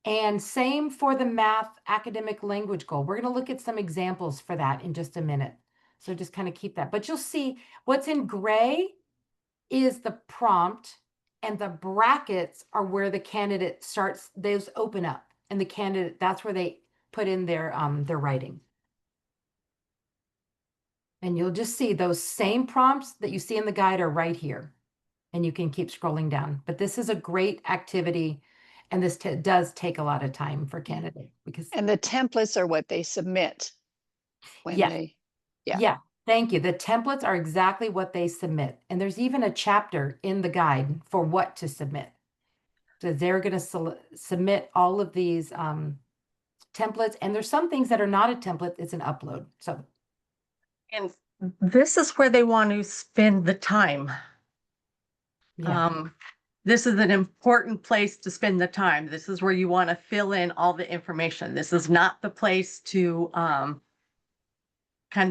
And same for the math academic language goal. We're going to look at some examples for that in just a minute. So just kind of keep that. But you'll see what's in gray is the prompt, and the brackets are where the candidate starts. Those open up, and the candidate, that's where they put in their writing. And you'll just see those same prompts that you see in the guide are right here. And you can keep scrolling down. But this is a great activity. And this does take a lot of time for candidates because. And the templates are what they submit when Yes. they, yeah. Yeah, thank you. The templates are exactly what they submit. And there's even a chapter in the guide for what to submit. So they're going to submit all of these templates. And there's some things that are not a template, it's an upload. So. And this is where they want to spend the time. Yeah. This is an important place to spend the time. This is where you want to fill in all the information. This is not the place to kind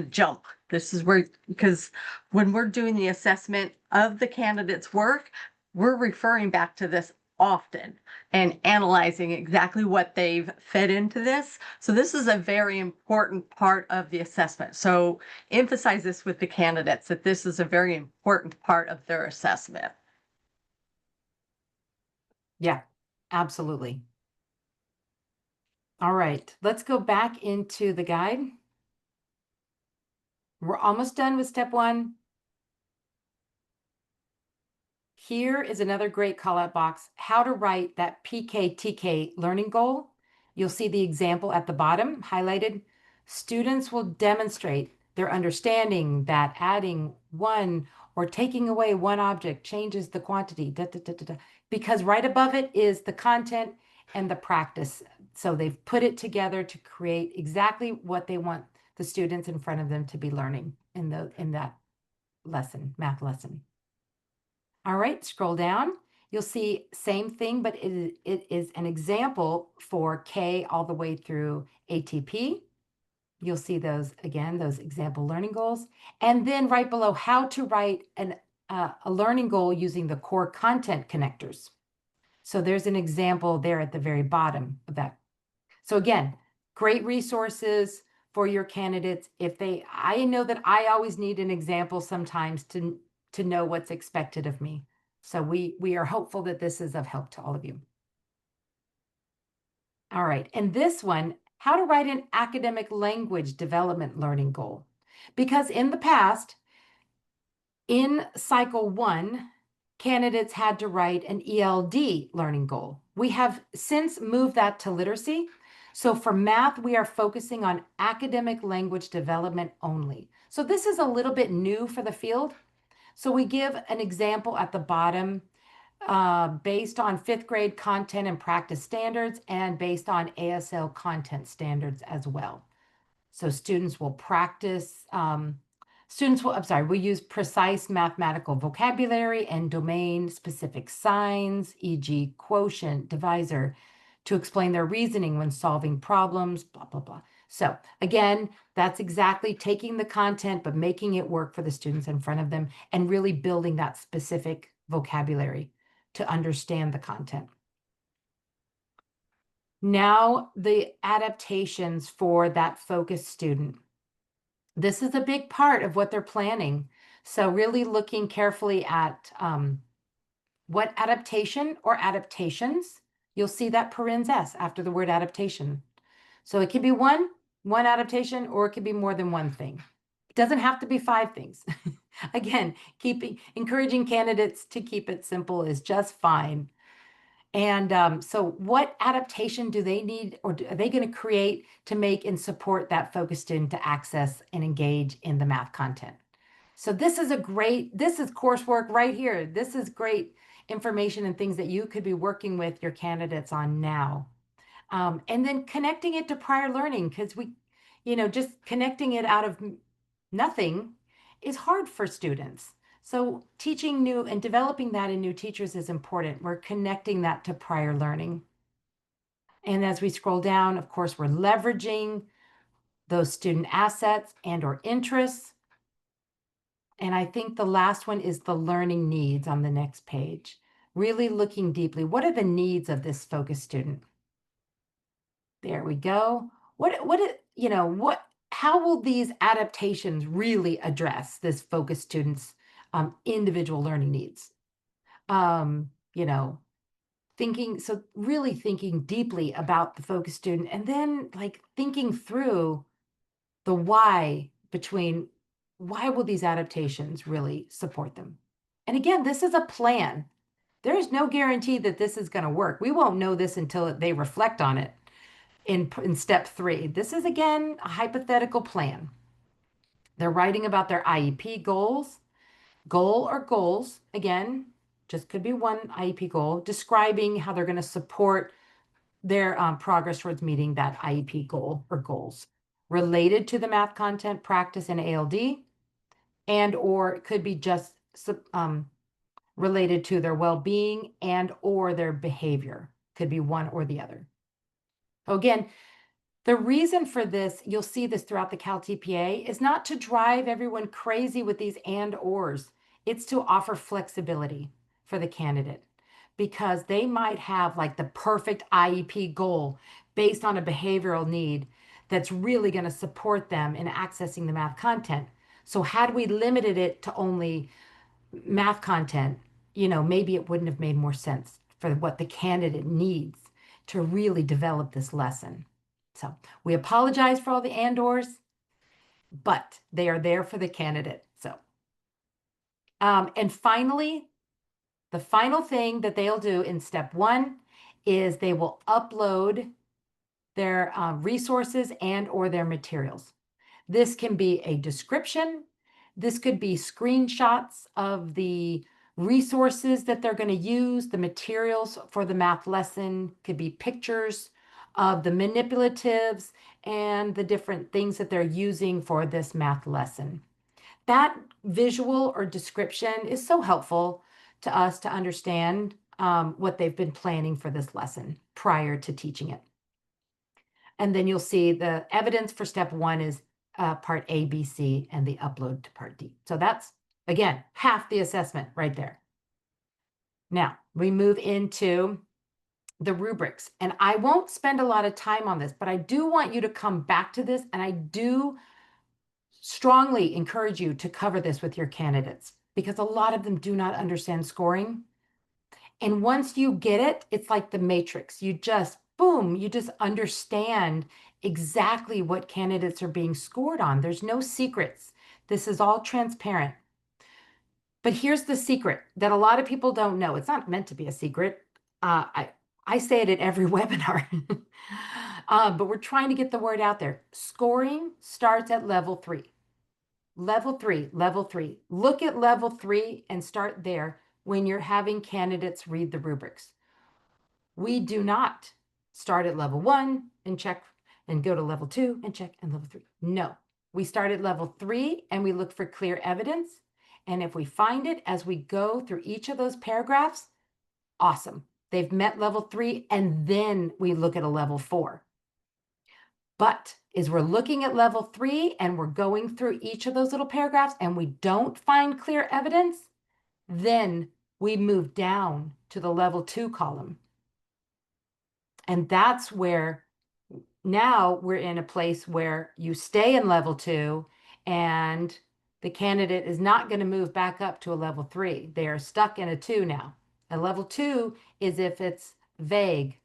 of jump. This is where, because when we're doing the assessment of the candidate's work, we're referring back to this often and analyzing exactly what they've fed into this. So this is a very important part of the assessment. So emphasize this with the candidates that this is a very important part of their assessment. Yeah, absolutely. All right, let's go back into the guide. We're almost done with step 1. Here is another great call out box, how to write that PK-TK learning goal. You'll see the example at the bottom highlighted. Students will demonstrate their understanding that adding one or taking away one object changes the quantity, because right above it is the content and the practice. So they've put it together to create exactly what they want the students in front of them to be learning in that lesson, math lesson. All right, scroll down. You'll see same thing, but it is an example for K all the way through ATP. You'll see those, again, those example learning goals. And then right below, how to write a learning goal using the core content connectors. So there's an example there at the very bottom of that. So again, great resources for your candidates. I know that I always need an example sometimes to know what's expected of me. So we are hopeful that this is of help to all of you. All right, and this one, how to write an academic language development learning goal. Because in the past, in cycle 1, candidates had to write an ELD learning goal. We have since moved that to literacy. So for math, we are focusing on academic language development only. So this is a little bit new for the field. So we give an example at the bottom based on 5th grade content and practice standards and based on ASL content standards as well. So students will practice, we use precise mathematical vocabulary and domain-specific signs, e.g. quotient, divisor, to explain their reasoning when solving problems, blah, blah, blah. So again, that's exactly taking the content, but making it work for the students in front of them and really building that specific vocabulary to understand the content. Now, the adaptations for that focused student. This is a big part of what they're planning. So really looking carefully at what adaptation or adaptations, you'll see that parens S after the word adaptation. So it could be one adaptation, or it could be more than one thing. It doesn't have to be 5 things. Again, encouraging candidates to keep it simple is just fine. And so what adaptation do they need, or are they going to create to make and support that focused student to access and engage in the math content? So this is coursework right here. This is great information and things that you could be working with your candidates on now. And then connecting it to prior learning, because just connecting it out of nothing is hard for students. So teaching new and developing that in new teachers is important. We're connecting that to prior learning. And as we scroll down, of course, we're leveraging those student assets and or interests. And I think the last one is the learning needs on the next page. Really looking deeply, what are the needs of this focused student? There we go. How will these adaptations really address this focused student's individual learning needs? Really thinking deeply about the focused student, and then like thinking through the why will these adaptations really support them? And again, this is a plan. There is no guarantee that this is going to work. We won't know this until they reflect on it in step 3. This is, again, a hypothetical plan. They're writing about their IEP goals. Goal or goals, again, just could be one IEP goal, describing how they're going to support their progress towards meeting that IEP goal or goals related to the math content, practice, and ALD, and or it could be just related to their well-being and or their behavior. Could be one or the other. Again, the reason for this, you'll see this throughout the CalTPA, is not to drive everyone crazy with these and ors. It's to offer flexibility for the candidate, because they might have like the perfect IEP goal based on a behavioral need that's really going to support them in accessing the math content. So had we limited it to only math content, maybe it wouldn't have made more sense for what the candidate needs to really develop this lesson. So we apologize for all the and/ors, but they are there for the candidate. So, and finally, the final thing that they'll do in step 1 is they will upload their resources and or their materials. This can be a description. This could be screenshots of the resources that they're going to use, the materials for the math lesson, could be pictures of the manipulatives and the different things that they're using for this math lesson. That visual or description is so helpful to us to understand what they've been planning for this lesson prior to teaching it. And then you'll see the evidence for step 1 is part A, B, C, and the upload to part D. So that's, again, half the assessment right there. Now, we move into the rubrics. And I won't spend a lot of time on this, but I do want you to come back to this, and I do strongly encourage you to cover this with your candidates, because a lot of them do not understand scoring. And once you get it, it's like the matrix. You just, boom, you just understand exactly what candidates are being scored on. There's no secrets. This is all transparent. But here's the secret that a lot of people don't know. It's not meant to be a secret. I say it at every webinar, but we're trying to get the word out there. Scoring starts at level 3. level three. Look at level 3 and start there when you're having candidates read the rubrics. We do not start at level 1 and check and go to level 2 and check and level 3. No, we start at level 3 and we look for clear evidence. And if we find it as we go through each of those paragraphs, awesome. They've met level 3, and then we look at a level 4. But as we're looking at level 3 and we're going through each of those little paragraphs and we don't find clear evidence, then we move down to the level 2 column. And that's where now we're in a place where you stay in level 2 and the candidate is not going to move back up to a level 3. They are stuck in a 2 now. A level 2 is if it's vague,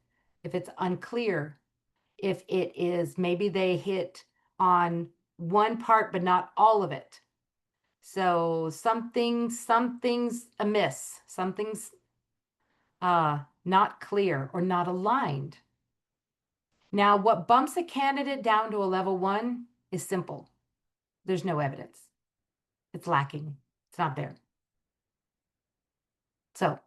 if it's unclear, if it is maybe they hit on one part but not all of it. So something's amiss, something's not clear or not aligned. Now, what bumps a candidate down to a level 1 is simple. There's no evidence. It's lacking. It's not there. So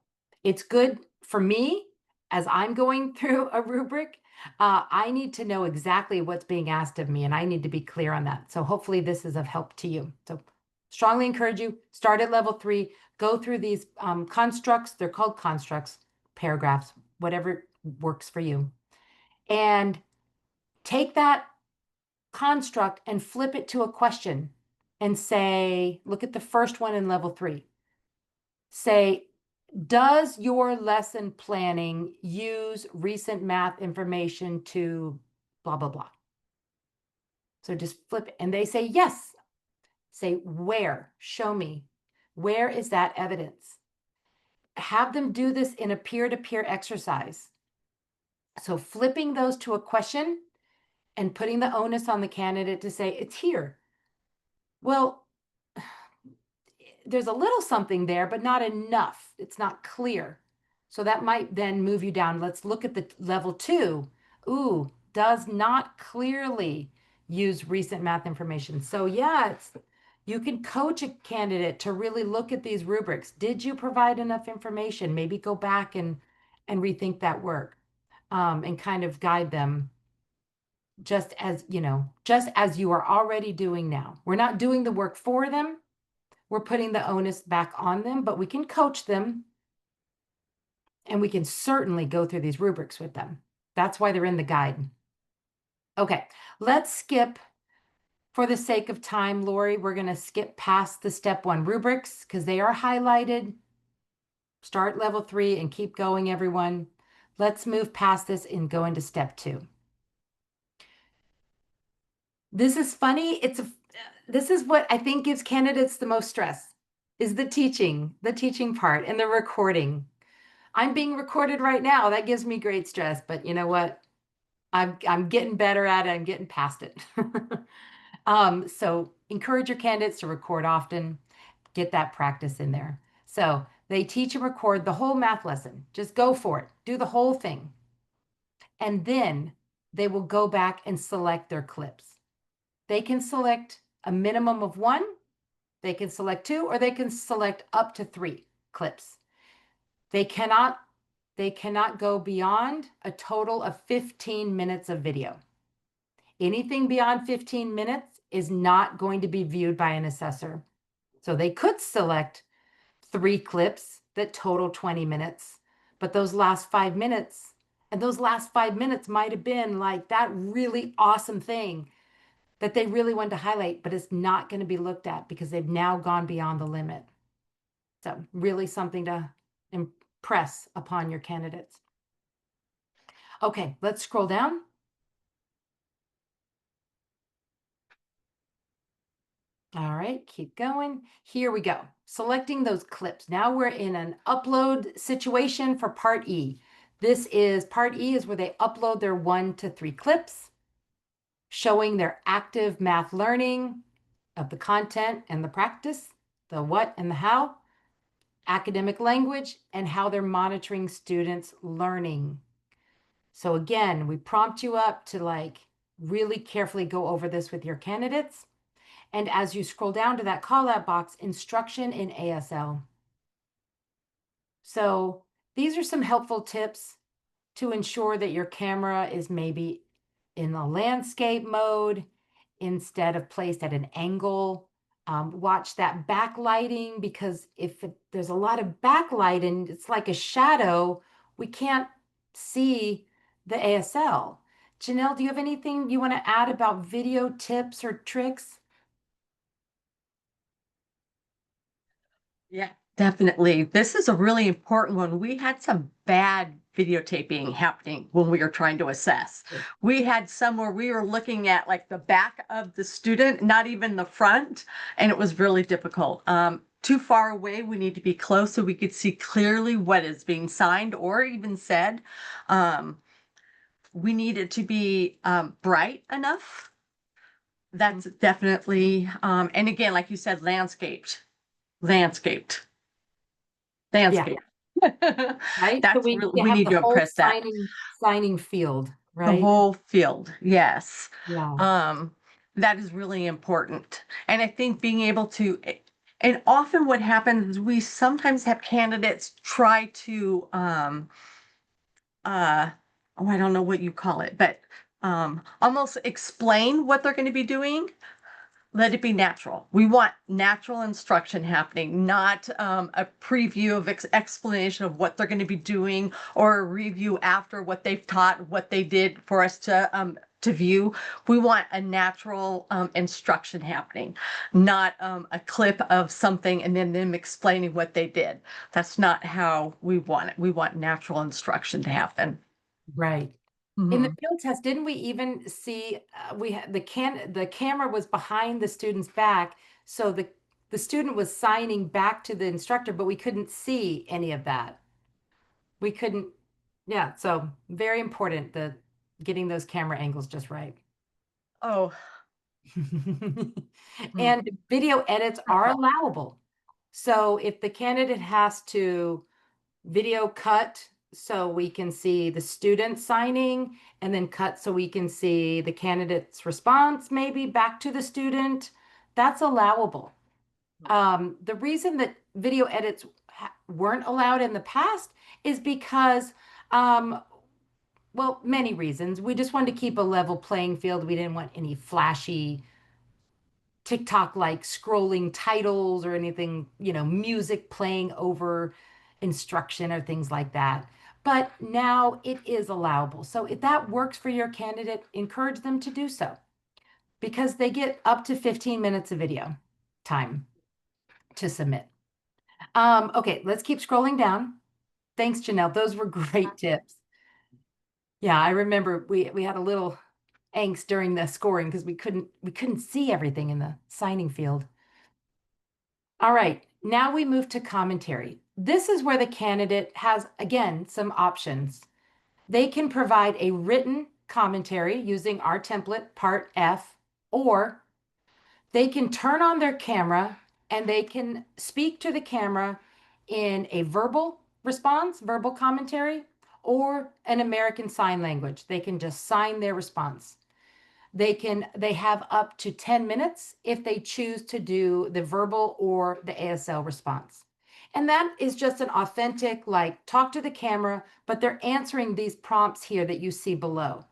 it's good for me as I'm going through a rubric. I need to know exactly what's being asked of me, and I need to be clear on that. So hopefully this is of help to you. So strongly encourage you, start at level 3, go through these constructs. They're called constructs, paragraphs, whatever works for you. And take that construct and flip it to a question and say, look at the first one in level 3. Say, does your lesson planning use recent math information to blah, blah, blah? So just flip it. And they say, yes. Say, where? Show me. Where is that evidence? Have them do this in a peer-to-peer exercise. So flipping those to a question and putting the onus on the candidate to say, it's here. Well, there's a little something there, but not enough. It's not clear. So that might then move you down. Let's look at the level 2. Ooh, does not clearly use recent math information. So yeah, you can coach a candidate to really look at these rubrics. Did you provide enough information? Maybe go back and rethink that work and kind of guide them just as you are already doing now. We're not doing the work for them. We're putting the onus back on them, but we can coach them and we can certainly go through these rubrics with them. That's why they're in the guide. Okay, let's skip, for the sake of time, Lori, we're going to skip past the step 1 rubrics because they are highlighted. Start level 3 and keep going, everyone. Let's move past this and go into step 2. This is funny. This is what I think gives candidates the most stress, is the teaching part and the recording. I'm being recorded right now. That gives me great stress, but you know what? I'm getting better at it. I'm getting past it. So encourage your candidates to record often, get that practice in there. So they teach and record the whole math lesson. Just go for it. Do the whole thing. And then they will go back and select their clips. They can select a minimum of 1, they can select 2, or they can select up to 3 clips. They cannot go beyond a total of 15 minutes of video. Anything beyond 15 minutes is not going to be viewed by an assessor. So they could select 3 clips that total 20 minutes, but those last 5 minutes, and those last 5 minutes might have been like that really awesome thing that they really wanted to highlight, but it's not going to be looked at because they've now gone beyond the limit. So really something to impress upon your candidates. Okay, let's scroll down. All right, keep going. Here we go. Selecting those clips. Now we're in an upload situation for part E. Part E is where they upload their 1 to 3 clips, showing their active math learning of the content and the practice, the what and the how, academic language, and how they're monitoring students' learning. So again, we prompt you up to really carefully go over this with your candidates. And as you scroll down to that call out box, instruction in ASL. So these are some helpful tips to ensure that your camera is maybe in the landscape mode instead of placed at an angle. Watch that backlighting, because if there's a lot of backlight and it's like a shadow, we can't see the ASL. Janelle, do you have anything you want to add about video tips or tricks? Yeah, definitely. This is a really important one. We had some bad videotaping happening when we were trying to assess. We had some where we were looking at like the back of the student, not even the front, and it was really difficult. Too far away, we need to be close so we could see clearly what is being signed or even said. We need it to be bright enough. That's definitely, and again, like you said, landscaped. Landscape. Right? So That's we really, need to we have need the to whole impress that. signing field, The right? whole field, yes. Yeah. That is really important. And I think being able to, and often what happens is we sometimes have candidates try to, oh, I don't know what you call it, but almost explain what they're going to be doing. Let it be natural. We want natural instruction happening, not a preview of explanation of what they're going to be doing or a review after what they've taught, what they did for us to view. We want a natural instruction happening, not a clip of something and then them explaining what they did. That's not how we want it. We want natural instruction to happen. Right. In the Mhm. field test, didn't we even see we had the camera was behind the student's back, so the student was signing back to the instructor, but we couldn't see any of that. We couldn't, yeah, so very important, the getting those camera angles just right. Oh, And video edits are critical. allowable. So if the candidate has to video cut so we can see the student signing, and then cut so we can see the candidate's response, maybe back to the student, that's allowable. The reason that video edits weren't allowed in the past is because, well, many reasons. We just wanted to keep a level playing field. We didn't want any flashy TikTok like scrolling titles or anything, music playing over instruction or things like that. But now it is allowable. So if that works for your candidate, encourage them to do so, because they get up to 15 minutes of video time to submit. Okay, let's keep scrolling down. Thanks, Janelle. Those were great tips. Yeah, I remember we had a little angst during the scoring because we couldn't see everything in the signing field. All right, now we move to commentary. This is where the candidate has, again, some options. They can provide a written commentary using our template, Part F, or they can turn on their camera and they can speak to the camera in a verbal response, verbal commentary, or an American Sign Language. They can just sign their response. They have up to 10 minutes if they choose to do the verbal or the ASL response. And that is just an authentic, like, talk to the camera, but they're answering these prompts here that you see below.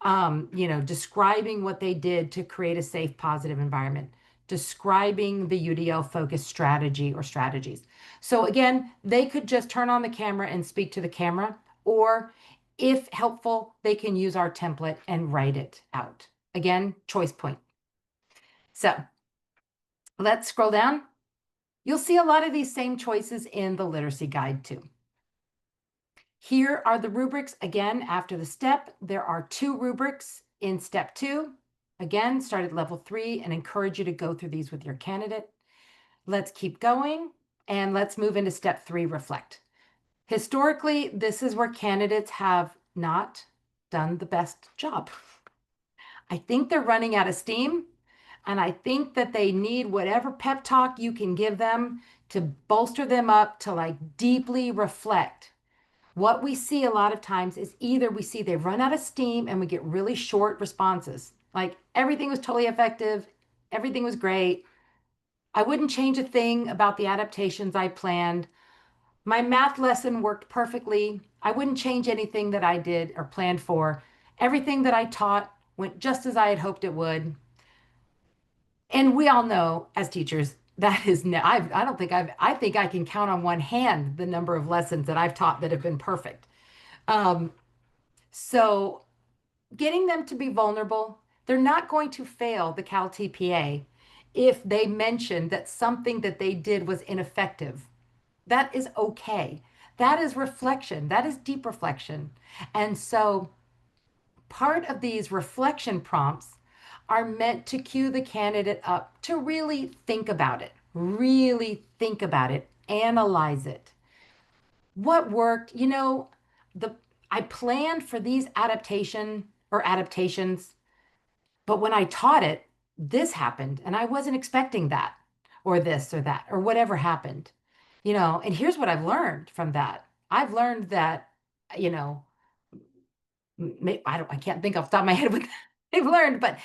Describing what they did to create a safe, positive environment, describing the UDL focused strategy or strategies. So again, they could just turn on the camera and speak to the camera, or if helpful, they can use our template and write it out. Again, choice point. So let's scroll down. You'll see a lot of these same choices in the literacy guide too. Here are the rubrics. Again, after the step, there are 2 rubrics in step 2. Again, start at level 3 and encourage you to go through these with your candidate. Let's keep going and let's move into step 3, reflect. Historically, this is where candidates have not done the best job. I think they're running out of steam, and I think that they need whatever pep talk you can give them to bolster them up to like deeply reflect. What we see a lot of times is either we see they run out of steam and we get really short responses, like everything was totally effective, Everything was great. I wouldn't change a thing about the adaptations I planned. My math lesson worked perfectly. I wouldn't change anything that I did or planned for. Everything that I taught went just as I had hoped it would. And we all know as teachers, that is no, I don't think I think I can count on one hand the number of lessons that I've taught that have been perfect. Um, so getting them to be vulnerable, they're not going to fail the CalTPA if they mention that something that they did was ineffective. That is okay. That is reflection. That is deep reflection. And so part of these reflection prompts are meant to cue the candidate up to really think about it, analyze it. What worked? The I planned for these adaptations, but when I taught it, this happened and I wasn't expecting that or this or that or whatever happened. And here's what I've learned from that. I've learned that, you know, I can't think off the top of my head what I've learned, but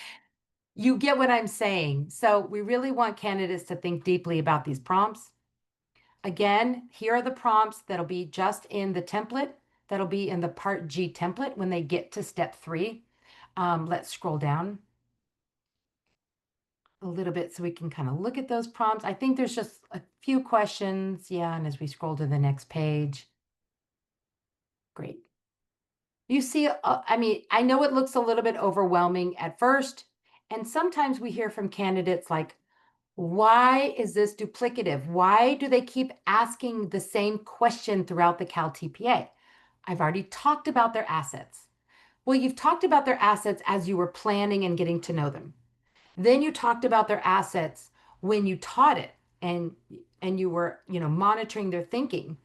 you get what I'm saying. So we really want candidates to think deeply about these prompts. Again, here are the prompts that'll be just in the template. That'll be in the Part G template when they get to step 3. Let's scroll down a little bit so we can kind of look at those prompts. I think there's just a few questions. Yeah, and as we scroll to the next page. Great. You see, I know it looks a little bit overwhelming at first, and sometimes we hear from candidates like, why is this duplicative? Why do they keep asking the same question throughout the CalTPA? I've already talked about their assets. Well, you've talked about their assets as you were planning and getting to know them. Then you talked about their assets when you taught it and you were, monitoring their thinking.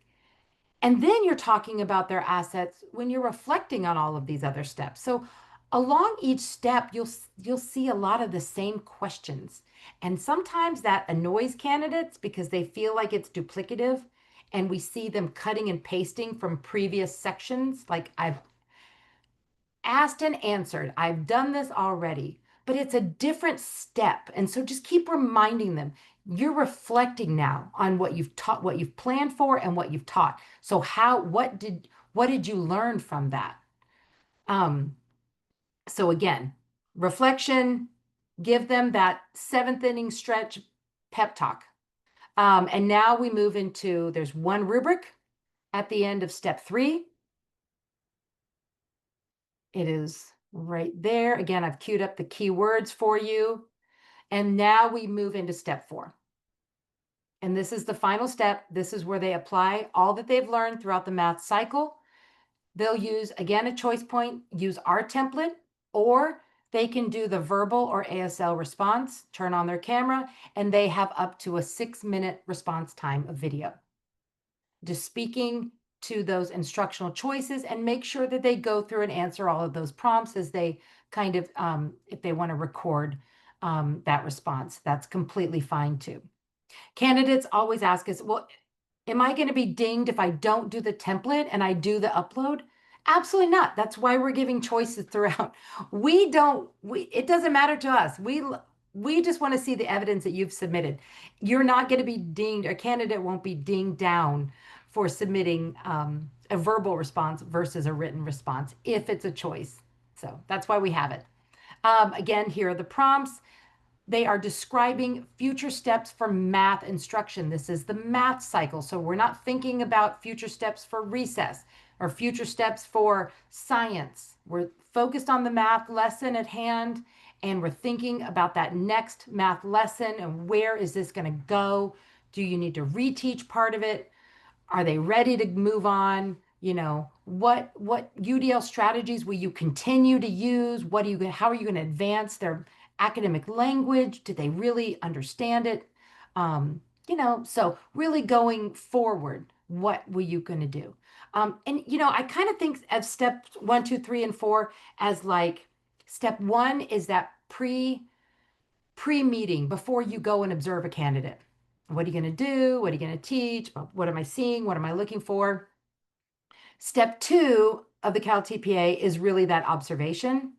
And then you're talking about their assets when you're reflecting on all of these other steps. So along each step, you'll see a lot of the same questions. And sometimes that annoys candidates because they feel like it's duplicative and we see them cutting and pasting from previous sections. Like I've asked and answered, I've done this already, but it's a different step. And so just keep reminding them, you're reflecting now on what you've taught, what you've planned for and what you've taught. So what did you learn from that? So again, reflection, give them that 7th inning stretch pep talk. And now we move into, there's one rubric at the end of step 3. It is right there. Again, I've queued up the keywords for you. And now we move into step 4. And this is the final step. This is where they apply all that they've learned throughout the math cycle. They'll use, again, a choice point, use our template, or they can do the verbal or ASL response, turn on their camera, and they have up to a 6-minute response time of video. Just speaking to those instructional choices and make sure that they go through and answer all of those prompts as they kind of, if they want to record that response, that's completely fine too. Candidates always ask us, well, am I going to be dinged if I don't do the template and I do the upload? Absolutely not. That's why we're giving choices throughout. It doesn't matter to us. We just want to see the evidence that you've submitted. You're not going to be dinged, a candidate won't be dinged down for submitting a verbal response versus a written response if it's a choice. So that's why we have it. Again, here are the prompts. They are describing future steps for math instruction. This is the math cycle. So we're not thinking about future steps for recess or future steps for science. We're focused on the math lesson at hand, and we're thinking about that next math lesson and where is this going to go? Do you need to reteach part of it? Are they ready to move on? What UDL strategies will you continue to use? How are you going to advance their academic language? Do they really understand it? So really going forward, what were you going to do? I kind of think of steps 1, 2, 3, and 4 as like step 1 is that pre-meeting before you go and observe a candidate. What are you going to do? What are you going to teach? What am I seeing? What am I looking for? Step 2 of the CalTPA is really that observation.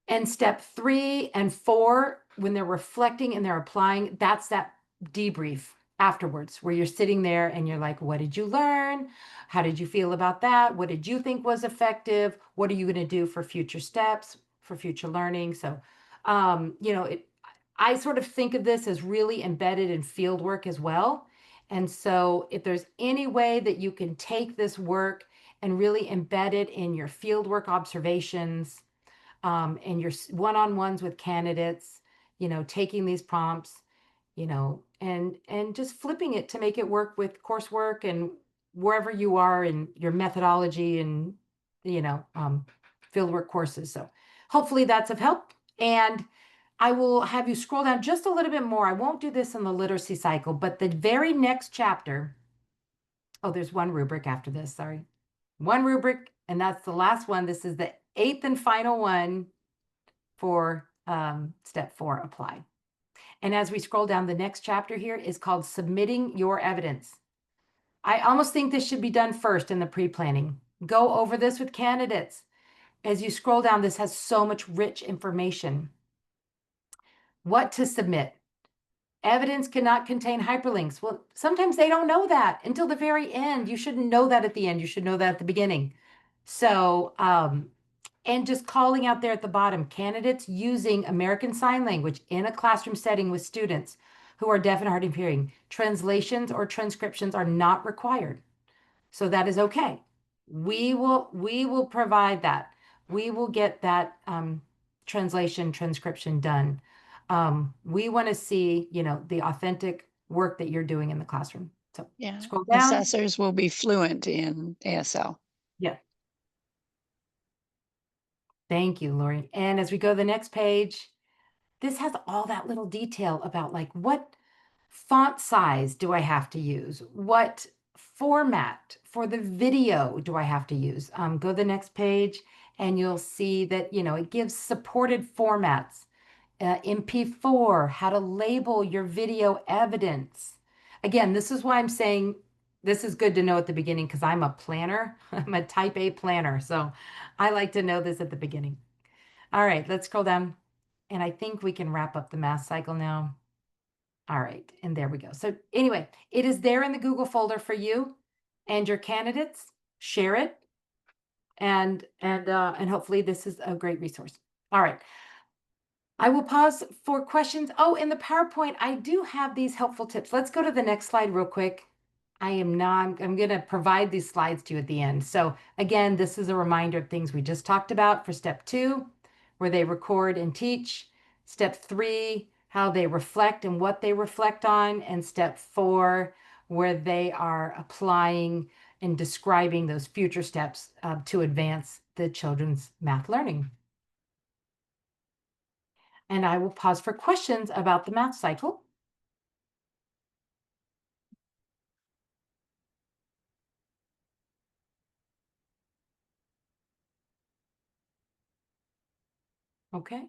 And step 3 and 4 when they're reflecting and they're applying, that's that debrief afterwards where you're sitting there and you're like, what did you learn? How did you feel about that? What did you think was effective? What are you going to do for future steps, for future learning? So, I sort of think of this as really embedded in field work as well. And so if there's any way that you can take this work and really embed it in your fieldwork observations, and your one-on-ones with candidates, taking these prompts, and just flipping it to make it work with coursework and wherever you are in your methodology and, fieldwork courses. So hopefully that's of help. And I will have you scroll down just a little bit more. I won't do this in the literacy cycle, but the very next chapter, oh, there's one rubric after this, sorry. One rubric, and that's the last one. This is the 8th and final one for step 4, apply. And as we scroll down, the next chapter here is called submitting your evidence. I almost think this should be done first in the pre-planning. Go over this with candidates. As you scroll down, this has so much rich information. What to submit. Evidence cannot contain hyperlinks. Well, sometimes they don't know that until the very end. You shouldn't know that at the end. You should know that at the beginning. So, and just calling out there at the bottom, candidates using American Sign Language in a classroom setting with students who are deaf and hard of hearing. Translations or transcriptions are not required. So that is okay. We will provide that. We will get that translation, transcription done. We want to see, the authentic work that you're doing in the classroom. So Yeah, scroll down. assessors will be fluent in ASL. Yeah. Thank you, Lori. And as we go to the next page, this has all that little detail about like what font size do I have to use? What format for the video do I have to use? Go to the next page and you'll see that, it gives supported formats. MP4, how to label your video evidence. Again, this is why I'm saying this is good to know at the beginning because I'm a planner. I'm a type A planner. So I like to know this at the beginning. All right, let's scroll down. And I think we can wrap up the math cycle now. All right, and there we go. So anyway, it is there in the Google folder for you and your candidates. Share it. And hopefully this is a great resource. All right. I will pause for questions. Oh, in the PowerPoint, I do have these helpful tips. Let's go to the next slide real quick. I'm going to provide these slides to you at the end. So again, this is a reminder of things we just talked about for step 2, where they record and teach. Step 3, how they reflect and what they reflect on. And step 4, where they are applying and describing those future steps to advance the children's math learning. And I will pause for questions about the math cycle. Okay,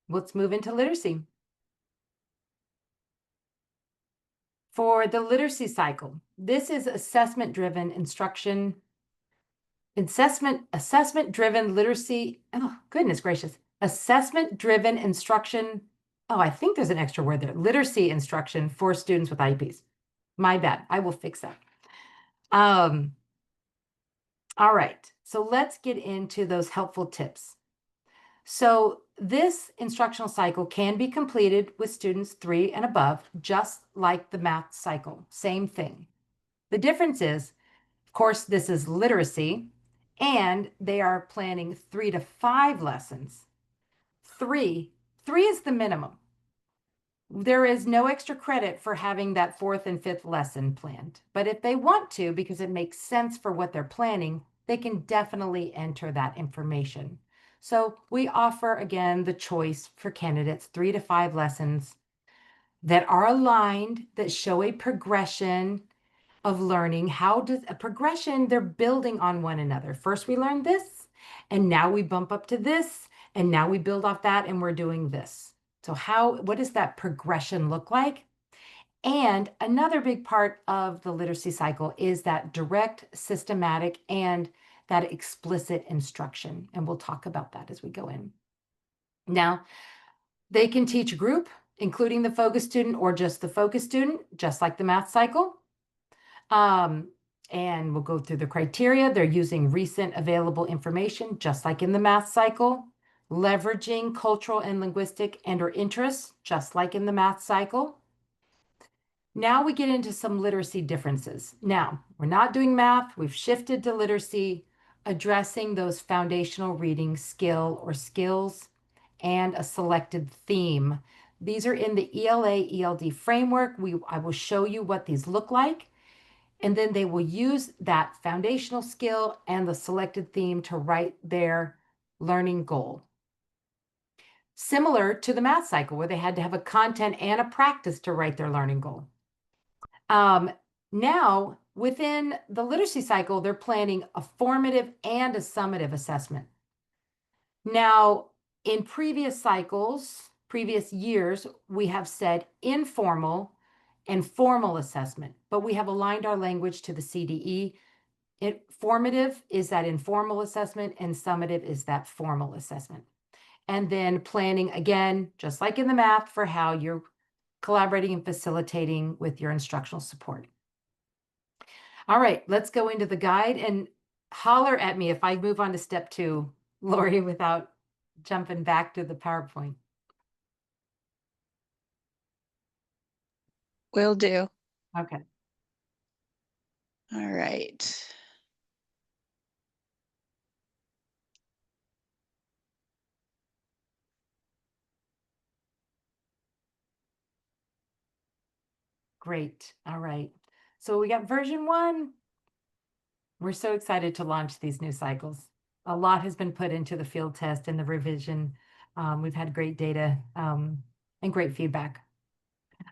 let's move into literacy. For the literacy cycle, this is assessment-driven instruction, assessment-driven literacy. Oh, goodness gracious. Assessment-driven instruction. Oh, I think there's an extra word there. Literacy instruction for students with IEPs. My bad. I will fix that. All right. So let's get into those helpful tips. So this instructional cycle can be completed with students 3 and above, just like the math cycle. Same thing. The difference is, of course, this is literacy, and they are planning 3 to 5 lessons. Three is the minimum. There is no extra credit for having that 4th and 5th lesson planned. But if they want to, because it makes sense for what they're planning, they can definitely enter that information. So we offer, again, the choice for candidates 3 to 5 lessons that are aligned, that show a progression of learning. How does a progression, they're building on one another. First we learned this, and now we bump up to this, and now we build off that, and we're doing this. So what does that progression look like? And another big part of the literacy cycle is that direct, systematic, and that explicit instruction. And we'll talk about that as we go in. Now, They can teach group, including the focus student or just the focus student, just like the math cycle. And we'll go through the criteria. They're using recent available information, just like in the math cycle, leveraging cultural and linguistic and/or interests, just like in the math cycle. Now we get into some literacy differences. Now, we're not doing math. We've shifted to literacy, addressing those foundational reading skill or skills and a selected theme. These are in the ELA-ELD framework. I will show you what these look like. And then they will use that foundational skill and the selected theme to write their learning goal. Similar to the math cycle, where they had to have a content and a practice to write their learning goal. Now, within the literacy cycle, they're planning a formative and a summative assessment. Now, in previous cycles, previous years, we have said informal and formal assessment, but we have aligned our language to the CDE. Formative is that informal assessment and summative is that formal assessment. And then planning, again, just like in the math, for how you're collaborating and facilitating with your instructional support. All right, let's go into the guide and holler at me if I move on to step 2, Lori, without jumping back to the PowerPoint. Will do. Okay. All right. Great. All right. So we got version 1. We're so excited to launch these new cycles. A lot has been put into the field test and the revision. We've had great data and great feedback.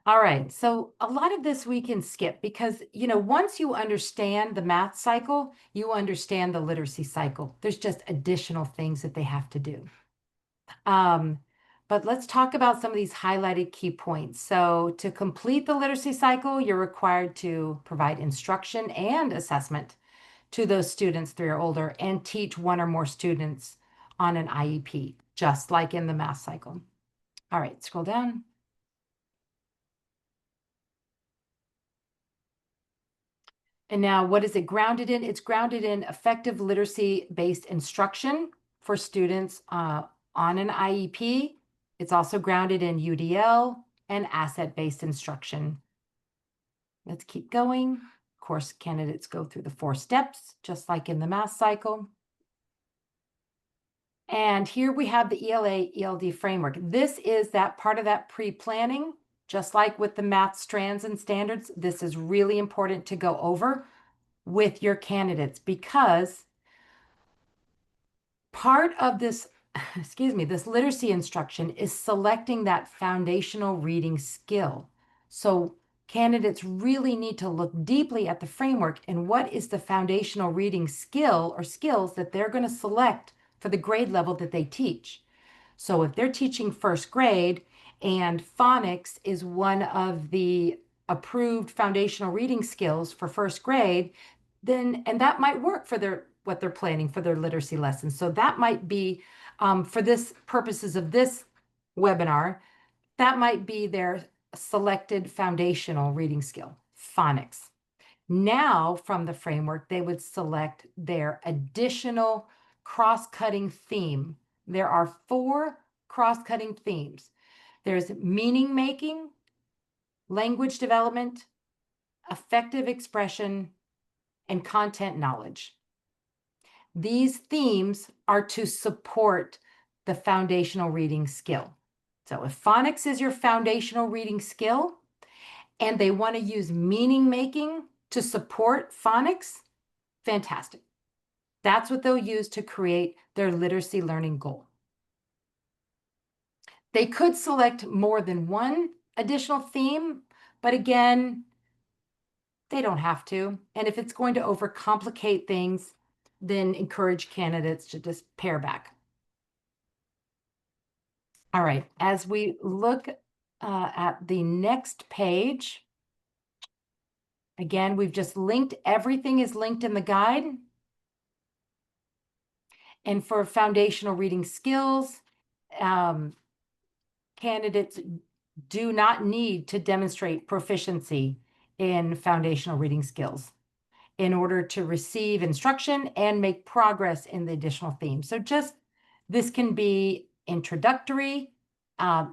All right, so a lot of this we can skip because, once you understand the math cycle, you understand the literacy cycle. There's just additional things that they have to do. But let's talk about some of these highlighted key points. So to complete the literacy cycle, you're required to provide instruction and assessment to those students 3 or older and teach 1 or more students on an IEP, just like in the math cycle. All right, scroll down. And now what is it grounded in? It's grounded in effective literacy-based instruction for students on an IEP. It's also grounded in UDL and asset-based instruction. Let's keep going. Of course, candidates go through the 4 steps, just like in the math cycle. And here we have the ELA-ELD framework. This is that part of that pre-planning, just like with the math strands and standards. This is really important to go over with your candidates because part of this, this literacy instruction is selecting that foundational reading skill. So candidates really need to look deeply at the framework and what is the foundational reading skill or skills that they're going to select for the grade level that they teach. So if they're teaching 1st grade and phonics is one of the approved foundational reading skills for 1st grade, then, and that might work for what they're planning for their literacy lessons. So that might be, for this purposes of this webinar, that might be their selected foundational reading skill, phonics. Now, from the framework, they would select their additional cross-cutting theme. There are 4 cross-cutting themes. There's meaning making, language development, effective expression, and content knowledge. These themes are to support the foundational reading skill. So if phonics is your foundational reading skill and they want to use meaning making to support phonics, fantastic. That's what they'll use to create their literacy learning goal. They could select more than 1 additional theme, but again, they don't have to. And if it's going to overcomplicate things, then encourage candidates to just pare back. All right, as we look at the next page, again, we've just linked, everything is linked in the guide. And for foundational reading skills, candidates do not need to demonstrate proficiency in foundational reading skills in order to receive instruction and make progress in the additional themes. So this can be introductory,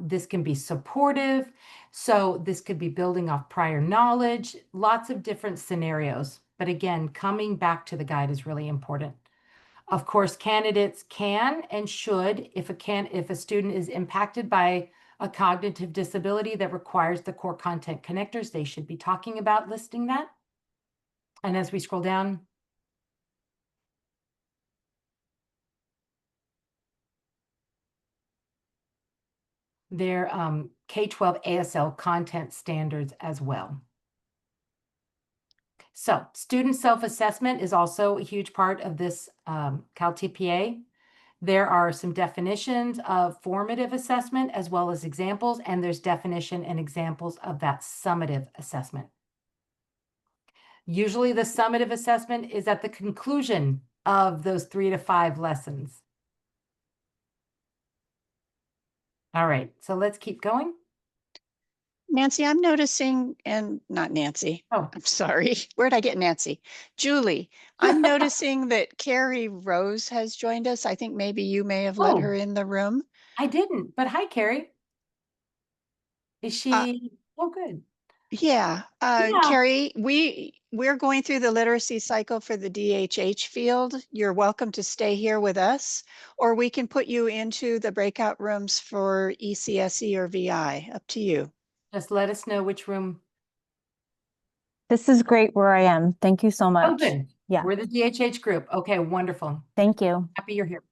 this can be supportive, so this could be building off prior knowledge, lots of different scenarios. But again, coming back to the guide is really important. Of course, candidates can and should, if a student is impacted by a cognitive disability that requires the core content connectors, they should be talking about listing that. And as we scroll down, their K-12 ASL content standards as well. So student self-assessment is also a huge part of this CalTPA. There are some definitions of formative assessment as well as examples, and there's definition and examples of that summative assessment. Usually the summative assessment is at the conclusion of those 3 to 5 lessons. All right, so let's keep going. Nancy, I'm noticing, and not Nancy. Oh. I'm sorry. Where'd I get Nancy? Julie, I'm noticing that Carrie Rose has joined us. I think maybe you may have let Oh. her in the room. I didn't, but hi, Carrie. Is she? Oh, good. Yeah. Yeah. Carrie, we're going through the literacy cycle for the DHH field. You're welcome to stay here with us, or we can put you into the breakout rooms for ECSE or VI. Up to you. Just let us know which room. This is great where I am. Thank you so much. Oh, good. Yeah. We're the DHH group. Okay, wonderful. Thank you. Happy you're here.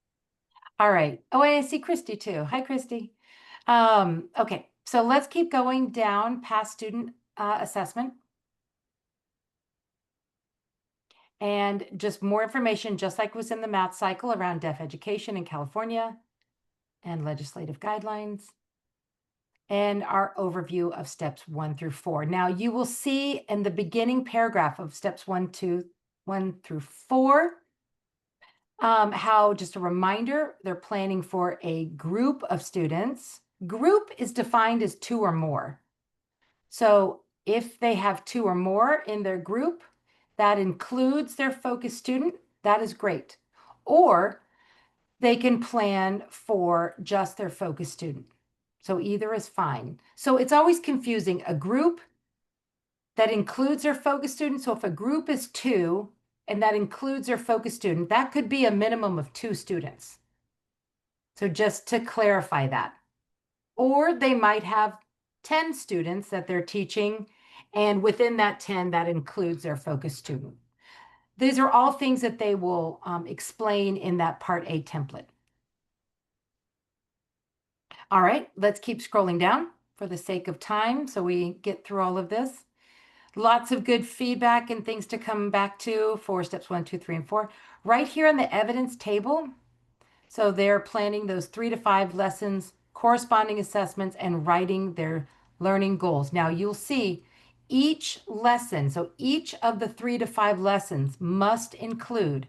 All right. Oh, I see Christy too. Hi, Christy. Okay, so let's keep going down past student assessment. And just more information, just like was in the math cycle around deaf education in California and legislative guidelines. And our overview of steps 1 through 4. Now you will see in the beginning paragraph of steps 1 through 4, how, just a reminder, they're planning for a group of students. Group is defined as 2 or more. So if they have 2 or more in their group, that includes their focus student, that is great. Or they can plan for just their focus student. So either is fine. So it's always confusing. A group that includes their focus student. So if a group is 2 and that includes their focus student, that could be a minimum of 2 students. So just to clarify that. Or they might have 10 students that they're teaching, and within that 10, that includes their focus student. These are all things that they will explain in that Part A template. All right, let's keep scrolling down for the sake of time so we get through all of this. Lots of good feedback and things to come back to for steps 1, 2, 3, and 4. Right here in the evidence table, so they're planning those 3 to 5 lessons, corresponding assessments, and writing their learning goals. Now you'll see each lesson, so each of the 3 to 5 lessons must include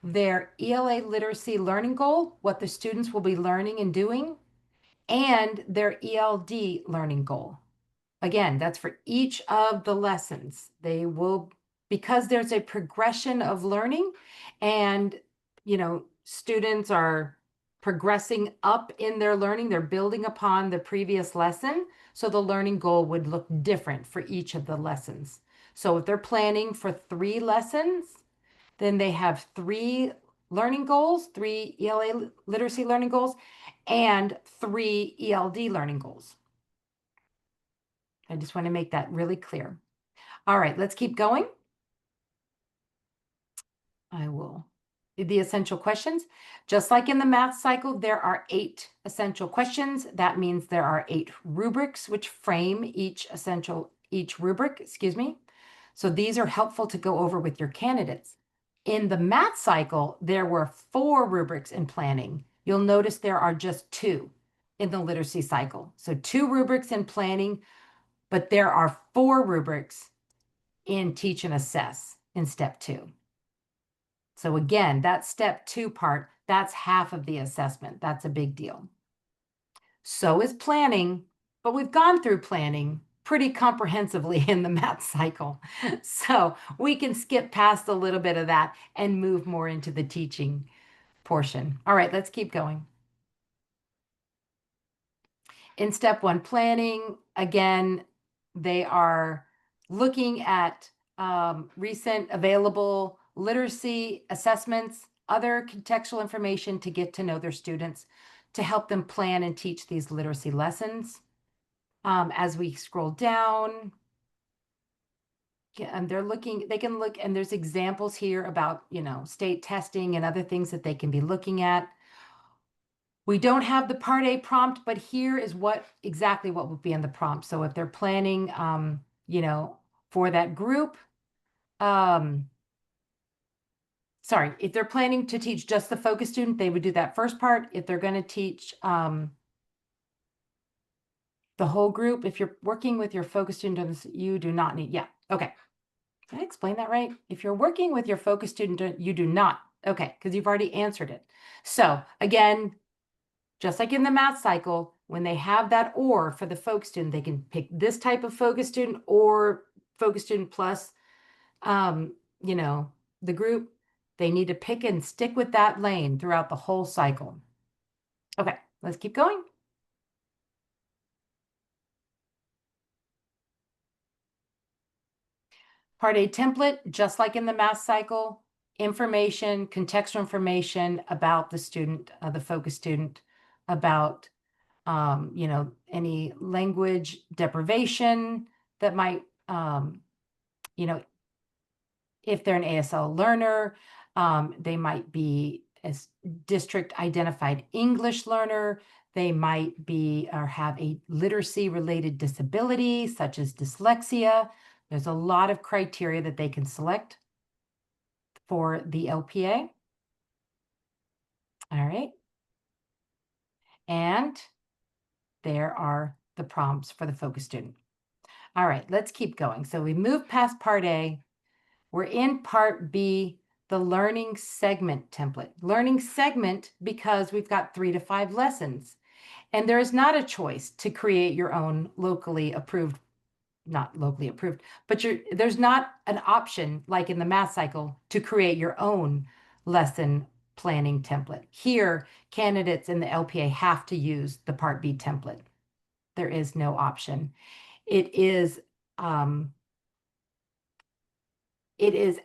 their ELA literacy learning goal, what the students will be learning and doing, and their ELD learning goal. Again, that's for each of the lessons. They will, because there's a progression of learning and, students are progressing up in their learning, they're building upon the previous lesson. So the learning goal would look different for each of the lessons. So if they're planning for 3 lessons, then they have 3 learning goals, 3 ELA literacy learning goals, and 3 ELD learning goals. I just want to make that really clear. All right, let's keep going. I will. The essential questions. Just like in the math cycle, there are 8 essential questions. That means there are 8 rubrics which frame each rubric, excuse me. So these are helpful to go over with your candidates. In the math cycle, there were 4 rubrics in planning. You'll notice there are just 2 in the literacy cycle. So 2 rubrics in planning, but there are 4 rubrics in teach and assess in step 2. So again, that step 2 part, that's half of the assessment. That's a big deal. So is planning, but we've gone through planning pretty comprehensively in the math cycle. So we can skip past a little bit of that and move more into the teaching portion. All right, let's keep going. In step one, planning, again, they are looking at recent available literacy assessments, other contextual information to get to know their students, to help them plan and teach these literacy lessons. As we scroll down, and they can look, and there's examples here about, state testing and other things that they can be looking at. We don't have the Part A prompt, but here is exactly what would be in the prompt. So if they're planning, for that group, sorry, if they're planning to teach just the focus student, they would do that first part. If they're going to teach the whole group, if you're working with your focus students, you do not need, okay. Did I explain that right? If you're working with your focus student, you do not. Okay, because you've already answered it. So again, just like in the math cycle, when they have that or for the focus student, they can pick this type of focus student or focus student plus, the group. They need to pick and stick with that lane throughout the whole cycle. Okay, let's keep going. Part A template, just like in the math cycle, information, contextual information about the student, the focus student, about any language deprivation that might, if they're an ASL learner, they might be a district identified English learner. They might be or have a literacy related disability such as dyslexia. There's a lot of criteria that they can select for the LPA. All right. And there are the prompts for the focus student. All right, let's keep going. So we moved past Part A. We're in Part B, the learning segment template. Learning segment because we've got 3 to 5 lessons. And there is not a choice to create your own locally approved, not locally approved, but there's not an option like in the math cycle to create your own lesson planning template. Here, candidates in the LPA have to use the Part B template. There is no option. It is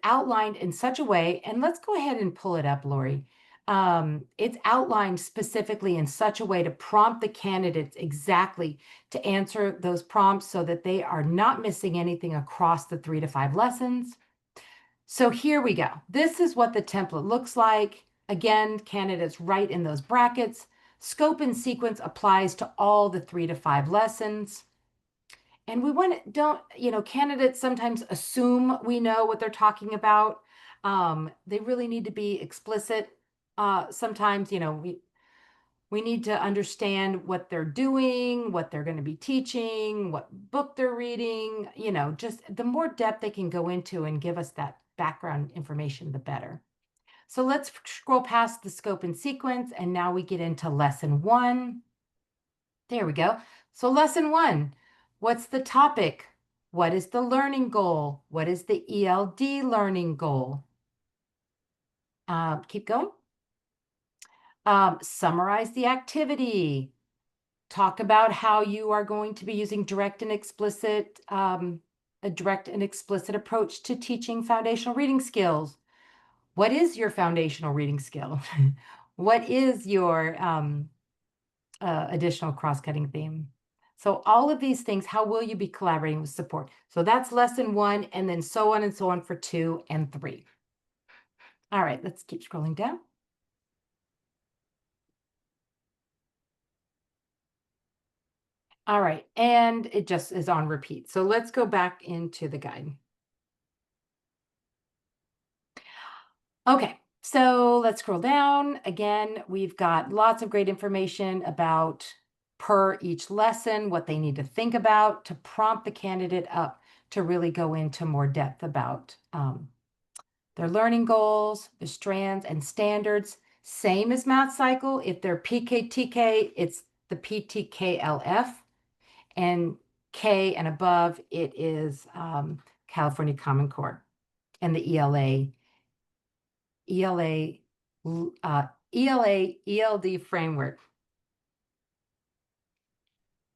outlined in such a way, and let's go ahead and pull it up, Lori. It's outlined specifically in such a way to prompt the candidates exactly to answer those prompts so that they are not missing anything across the 3 to 5 lessons. So here we go. This is what the template looks like. Again, candidates write in those brackets. Scope and sequence applies to all the 3 to 5 lessons. And we candidates sometimes assume we know what they're talking about. They really need to be explicit. Sometimes, we need to understand what they're doing, what they're going to be teaching, what book they're reading, just the more depth they can go into and give us that background information, the better. So let's scroll past the scope and sequence, and now we get into lesson 1. There we go. So lesson 1, what's the topic? What is the learning goal? What is the ELD learning goal? Keep going. Summarize the activity. Talk about how you are going to be using a direct and explicit approach to teaching foundational reading skills. What is your foundational reading skill? What is your additional cross-cutting theme? So all of these things, how will you be collaborating with support? So that's lesson 1, and then so on and so on for 2 and 3. All right, let's keep scrolling down. All right, and it just is on repeat. So let's go back into the guide. Okay, so let's scroll down. Again, we've got lots of great information about per each lesson, what they need to think about to prompt the candidate up to really go into more depth about their learning goals, the strands and standards. Same as math cycle. If they're PK, TK, it's the PTKLF, and K and above, it is California Common Core, and the ELD framework.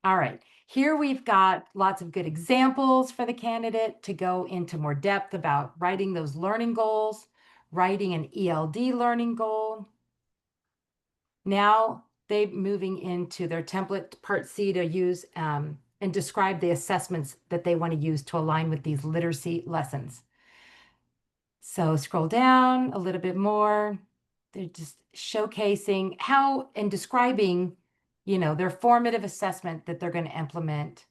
All right, here we've got lots of good examples for the candidate to go into more depth about writing those learning goals, writing an ELD learning goal. Now they're moving into their template part C to use and describe the assessments that they want to use to align with these literacy lessons. So scroll down a little bit more. They're just showcasing how and describing, you know, their formative assessment that they're going to implement.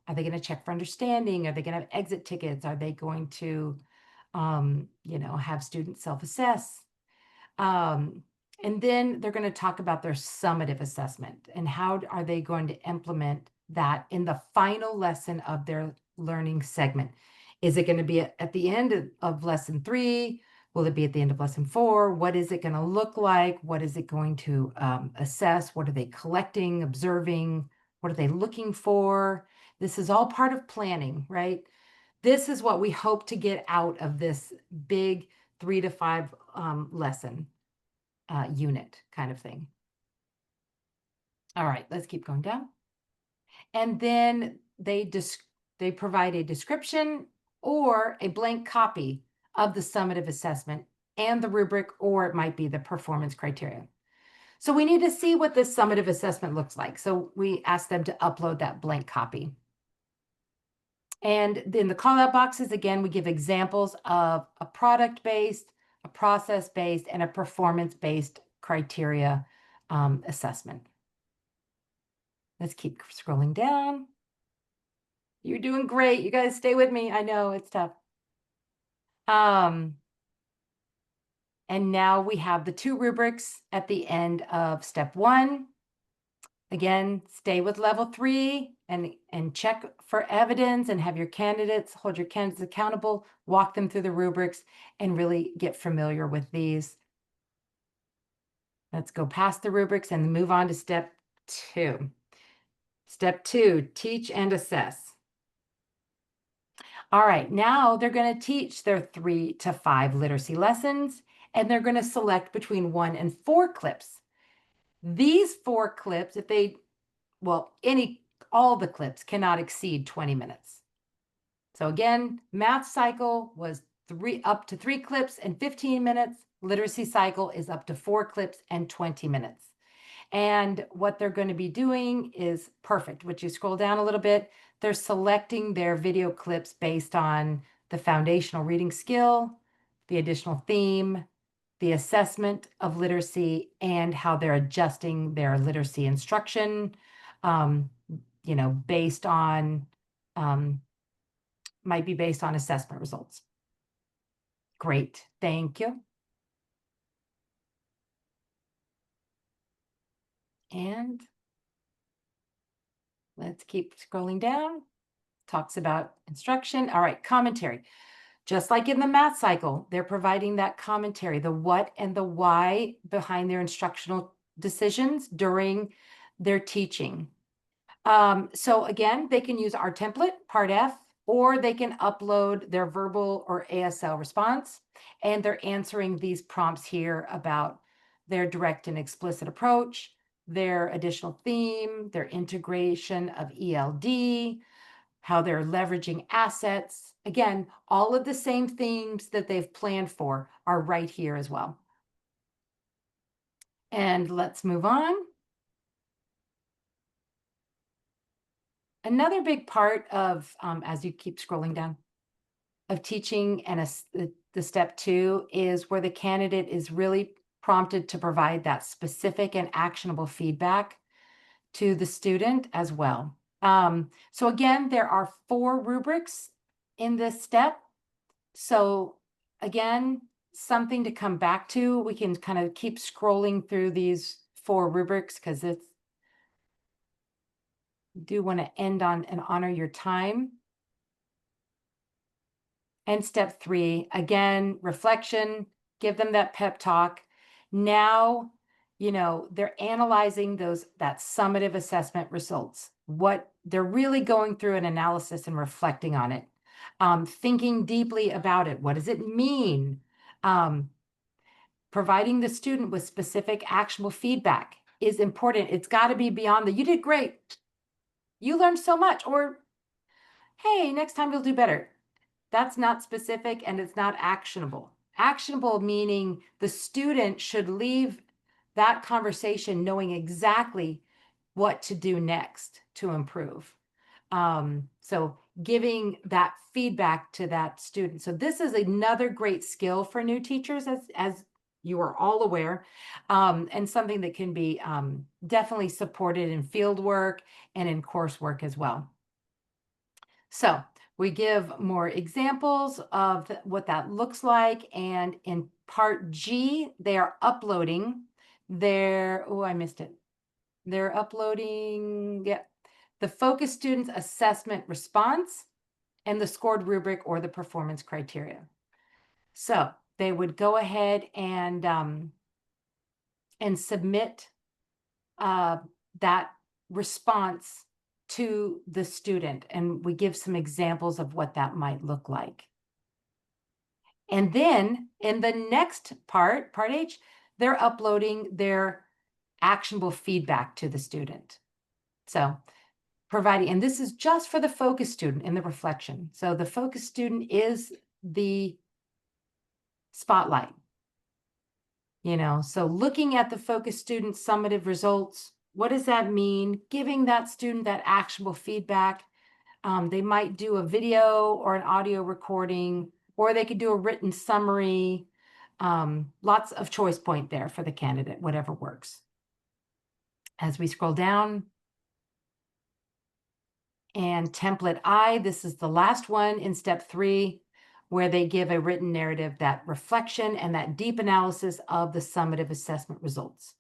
Are they going to check for understanding? Are they going to have exit tickets? Are they going to, you know, have students self-assess? And then they're going to talk about their summative assessment and how are they going to implement that in the final lesson of their learning segment. Is it going to be at the end of lesson 3? Will it be at the end of lesson 4? What is it going to look like? What is it going to assess? What are they collecting, observing? What are they looking for? This is all part of planning, right? This is what we hope to get out of this big 3 to 5 lesson unit kind of thing. All right, let's keep going down. And then they provide a description or a blank copy of the summative assessment and the rubric, or it might be the performance criteria. So we need to see what this summative assessment looks like. So we ask them to upload that blank copy. And in the call-out boxes, again, we give examples of a product-based, a process-based, and a performance-based criteria assessment. Let's keep scrolling down. You're doing great. You guys stay with me. I know it's tough. And now we have the 2 rubrics at the end of step 1. Again, stay with level 3 and check for evidence and have your candidates, hold your candidates accountable, walk them through the rubrics and really get familiar with these. Let's go past the rubrics and move on to step 2. Step 2, teach and assess. All right, now they're going to teach their 3 to 5 literacy lessons, and they're going to select between 1 and 4 clips. These 4 clips, if they, well, all the clips cannot exceed 20 minutes. So again, math cycle was up to 3 clips and 15 minutes. Literacy cycle is up to 4 clips and 20 minutes. And what they're going to be doing is perfect. Would you scroll down a little bit? They're selecting their video clips based on the foundational reading skill, the additional theme, the assessment of literacy, and how they're adjusting their literacy instruction, you know, based on, might be based on assessment results. Great, thank you. And let's keep scrolling down. Talks about instruction. All right, commentary. Just like in the math cycle, they're providing that commentary, the what and the why behind their instructional decisions during their teaching. So again, they can use our template, part F, or they can upload their verbal or ASL response, and they're answering these prompts here about their direct and explicit approach, their additional theme, their integration of ELD, how they're leveraging assets. Again, all of the same themes that they've planned for are right here as well. And let's move on. Another big part of, as you keep scrolling down, of teaching and the step 2 is where the candidate is really prompted to provide that specific and actionable feedback to the student as well. So again, there are 4 rubrics in this step. So again, something to come back to. We can kind of keep scrolling through these 4 rubrics because it's do want to end on and honor your time. And step 3, again, reflection, give them that pep talk. Now they're analyzing that summative assessment results, what they're really going through an analysis and reflecting on it, thinking deeply about it. What does it mean? Providing the student with specific actionable feedback is important. It's got to be beyond you did great. You learned so much, or, hey, next time you'll do better. That's not specific and it's not actionable. Actionable meaning the student should leave that conversation knowing exactly what to do next to improve. So giving that feedback to that student. So this is another great skill for new teachers, as you are all aware, and something that can be definitely supported in field work and in coursework as well. So we give more examples of what that looks like. And in part G, they are uploading I missed it. They're uploading, the focus student's assessment response and the scored rubric or the performance criteria. So they would go ahead and submit that response to the student. And we give some examples of what that might look like. And then in the next part H, they're uploading their actionable feedback to the student. So providing, and this is just for the focus student in the reflection. So the focus student is the spotlight, so looking at the focus student summative results, what does that mean? Giving that student that actionable feedback. They might do a video or an audio recording, or they could do a written summary. Lots of choice point there for the candidate, whatever works. As we scroll down, and template I, this is the last one in step 3, where they give a written narrative, that reflection and that deep analysis of the summative assessment results.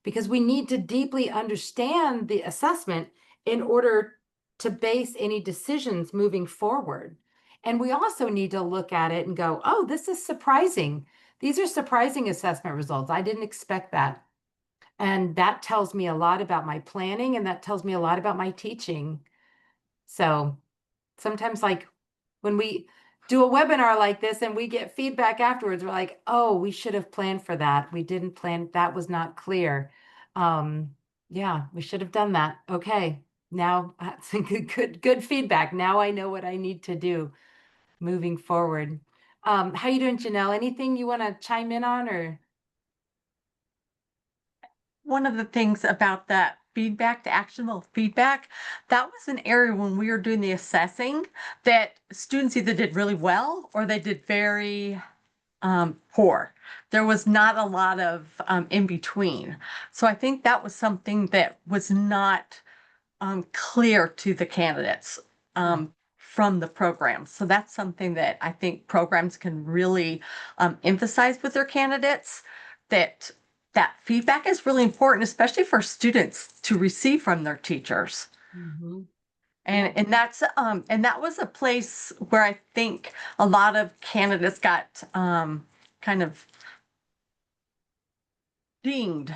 Because we need to deeply understand the assessment in order to base any decisions moving forward. And we also need to look at it and go, oh, this is surprising. These are surprising assessment results. I didn't expect that. And that tells me a lot about my planning, and that tells me a lot about my teaching. So sometimes, like when we do a webinar like this and we get feedback afterwards, we're like, oh, we should have planned for that. We didn't plan. That was not clear. Yeah, we should have done that. Okay. Now that's good feedback. Now I know what I need to do moving forward. How you doing, Janelle? Anything you want to chime in on, or? One of the things about that feedback, the actionable feedback, that was an area when we were doing the assessing that students either did really well or they did very poor. There was not a lot of in between. So I think that was something that was not clear to the candidates from the program. So that's something that I think programs can really emphasize with their candidates, that feedback is really important, especially for students to receive from their teachers. Mm-hmm. And that was a place where I think a lot of candidates got kind of dinged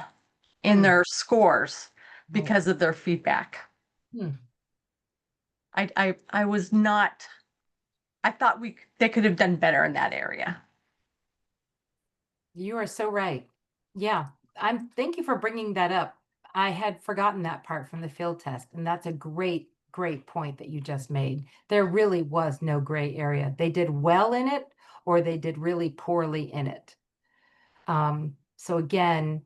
in their scores because of their feedback. I was not. I thought they could have done better in that area. You are so right. Yeah, thank you for bringing that up. I had forgotten that part from the field test, and that's a great point that you just made. There really was no gray area. They did well in it, or they did really poorly in it. So again,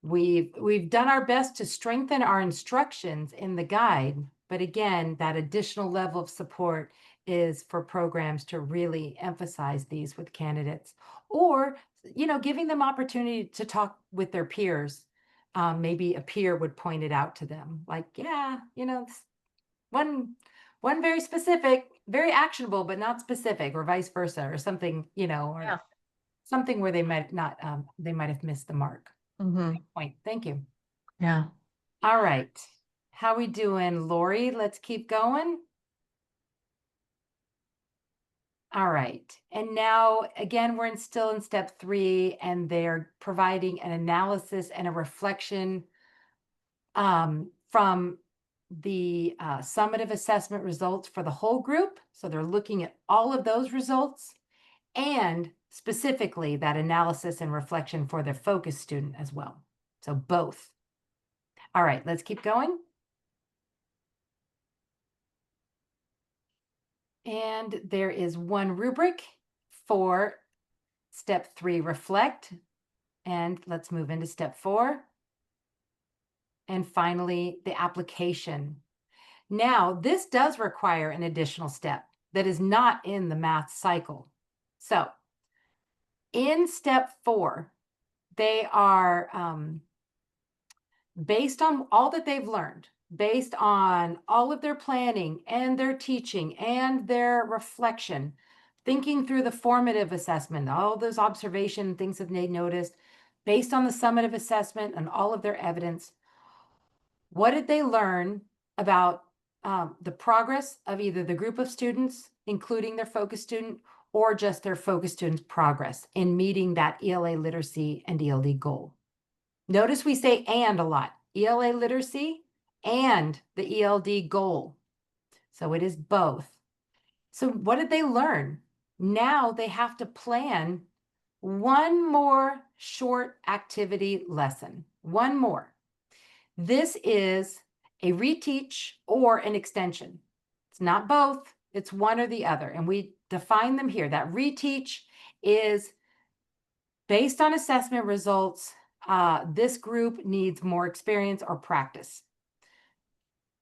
we've done our best to strengthen our instructions in the guide, but again, that additional level of support is for programs to really emphasize these with candidates, or giving them opportunity to talk with their peers. Maybe a peer would point it out to them, like, yeah, one very specific, very actionable, but not specific, or vice versa, or something, or something where they might not, they might have missed the mark. Great point. Thank you. Yeah. All right. How we doing, Lori? Let's keep going. All right. And now, again, we're still in step 3, and they're providing an analysis and a reflection from the summative assessment results for the whole group. So they're looking at all of those results and specifically that analysis and reflection for the focus student as well. So both. All right, let's keep going. And there is one rubric for step 3, reflect. And let's move into step 4. And finally, the application. Now, this does require an additional step that is not in the math cycle. So in step 4, they are based on all that they've learned, based on all of their planning and their teaching and their reflection, thinking through the formative assessment, all those observation things that they noticed, based on the summative assessment and all of their evidence. What did they learn about the progress of either the group of students, including their focus student, or just their focus students' progress in meeting that ELA literacy and ELD goal? Notice we say "and" a lot. ELA literacy and the ELD goal. So it is both. So what did they learn? Now they have to plan one more short activity lesson. One more. This is a reteach or an extension. It's not both, it's one or the other. And we define them here. That reteach is based on assessment results. This group needs more experience or practice.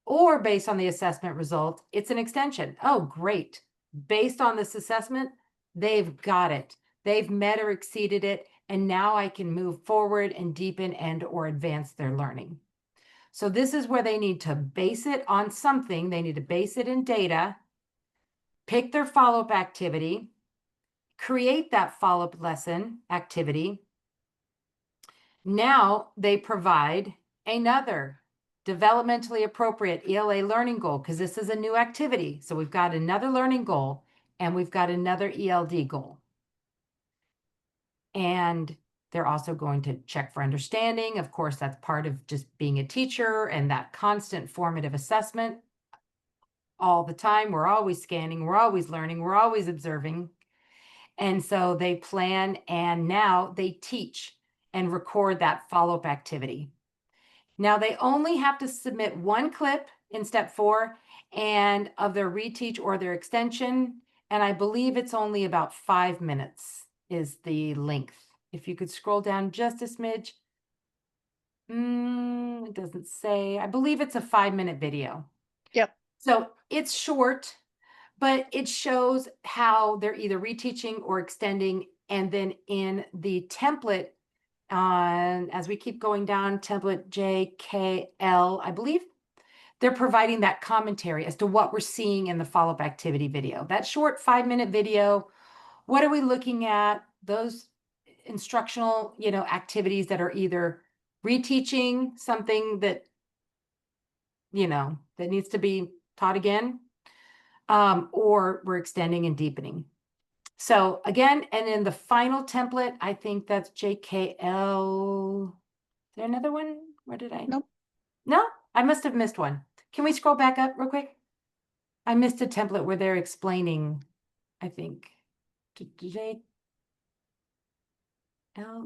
Or based on the assessment result, it's an extension. Oh, great. Based on this assessment, they've got it. They've met or exceeded it. And now I can move forward and deepen and or advance their learning. So this is where they need to base it on something. They need to base it in data, pick their follow-up activity, create that follow-up lesson activity. Now they provide another developmentally appropriate ELA learning goal, because this is a new activity. So we've got another learning goal and we've got another ELD goal. And they're also going to check for understanding. Of course, that's part of just being a teacher and that constant formative assessment all the time. We're always scanning, we're always learning, we're always observing. And so they plan and now they teach and record that follow-up activity. Now they only have to submit one clip in step 4 and of their reteach or their extension. And I believe it's only about 5 minutes is the length. If you could scroll down just a smidge. It doesn't say. I believe it's a 5-minute video. Yep. So it's short, but it shows how they're either reteaching or extending. And then in the template, as we keep going down, template JKL, I believe, they're providing that commentary as to what we're seeing in the follow-up activity video. That short 5-minute video, what are we looking at? Those instructional, activities that are either reteaching something that, that needs to be taught again, or we're extending and deepening. So again, and in the final template, I think that's JKL. Is there another one? Where did I? Nope. No, I must have missed one. Can we scroll back up real quick? I missed a template where they're explaining, I think. JL,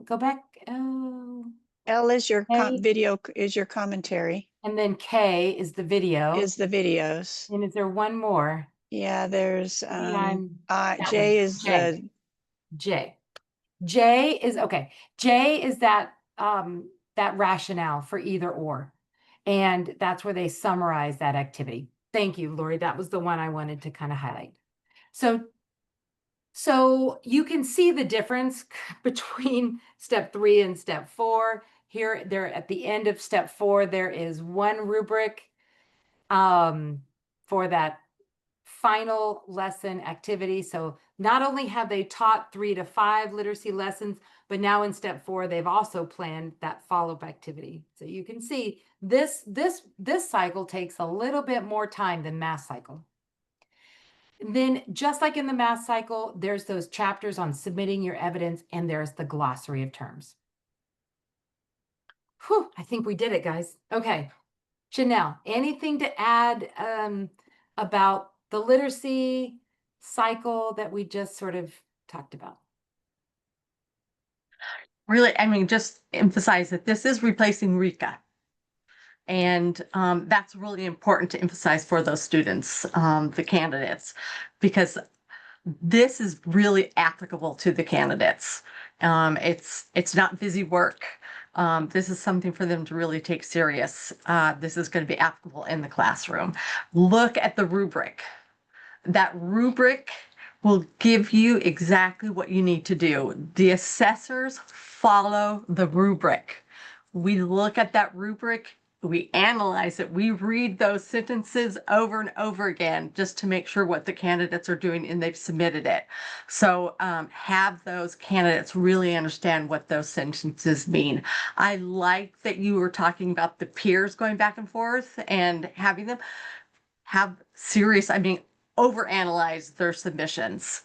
go back. Oh. L is your K. video, is your commentary, And then K is the video. is the videos. And is there one more? Yeah, there's that J one. is J. the J. J is okay. J is that that rationale for either or. And that's where they summarize that activity. Thank you, Lori. That was the one I wanted to kind of highlight. So you can see the difference between step 3 and step 4. Here, there at the end of step 4, there is one rubric for that final lesson activity. So not only have they taught 3 to 5 literacy lessons, but now in step 4, they've also planned that follow-up activity. So you can see this cycle takes a little bit more time than math cycle. then just like in the math cycle, there's those chapters on submitting your evidence, and there's the glossary of terms. Whew, I think we did it, guys. Okay. Janelle, anything to add about the literacy cycle that we just sort of talked about? Really, I mean, just emphasize that this is replacing RICA. And that's really important to emphasize for those students, the candidates, because this is really applicable to the candidates. It's not busy work. This is something for them to really take serious. This is going to be applicable in the classroom. Look at the rubric. That rubric will give you exactly what you need to do. The assessors follow the rubric. We look at that rubric, we analyze it, we read those sentences over and over again just to make sure what the candidates are doing and they've submitted it. So have those candidates really understand what those sentences mean. I like that you were talking about the peers going back and forth and having them have serious, overanalyze their submissions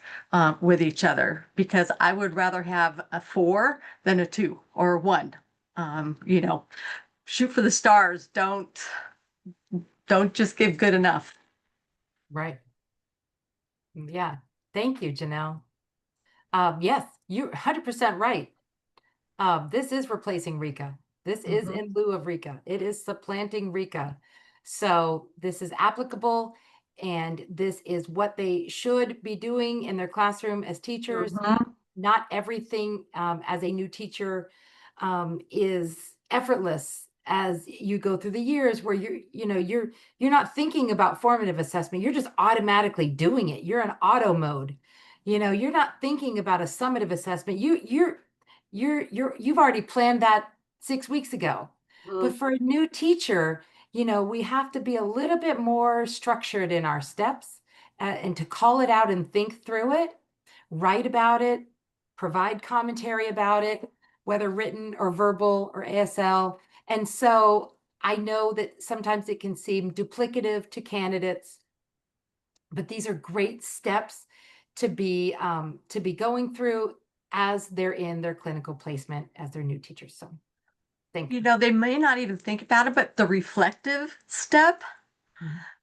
with each other, because I would rather have a 4 than a 2 or a 1. Shoot for the stars. Don't just give good enough. Right. Yeah. Thank you, Janelle. Yes, you're 100% right. This is replacing RICA. This is in lieu of RICA. It is supplanting RICA. So this is applicable, and this is what they should be doing in their classroom as teachers. Not everything as a new teacher is effortless as you go through the years, where you're not thinking about formative assessment. You're just automatically doing it. You're in auto mode. You're not thinking about a summative assessment. You've already planned that 6 weeks ago. But for a new teacher, we have to be a little bit more structured in our steps, and to call it out and think through it, write about it, provide commentary about it, whether written or verbal or ASL. And so I know that sometimes it can seem duplicative to candidates, but these are great steps to be going through as they're in their clinical placement as their new teachers. So thank you. They may not even think about it, but the reflective step,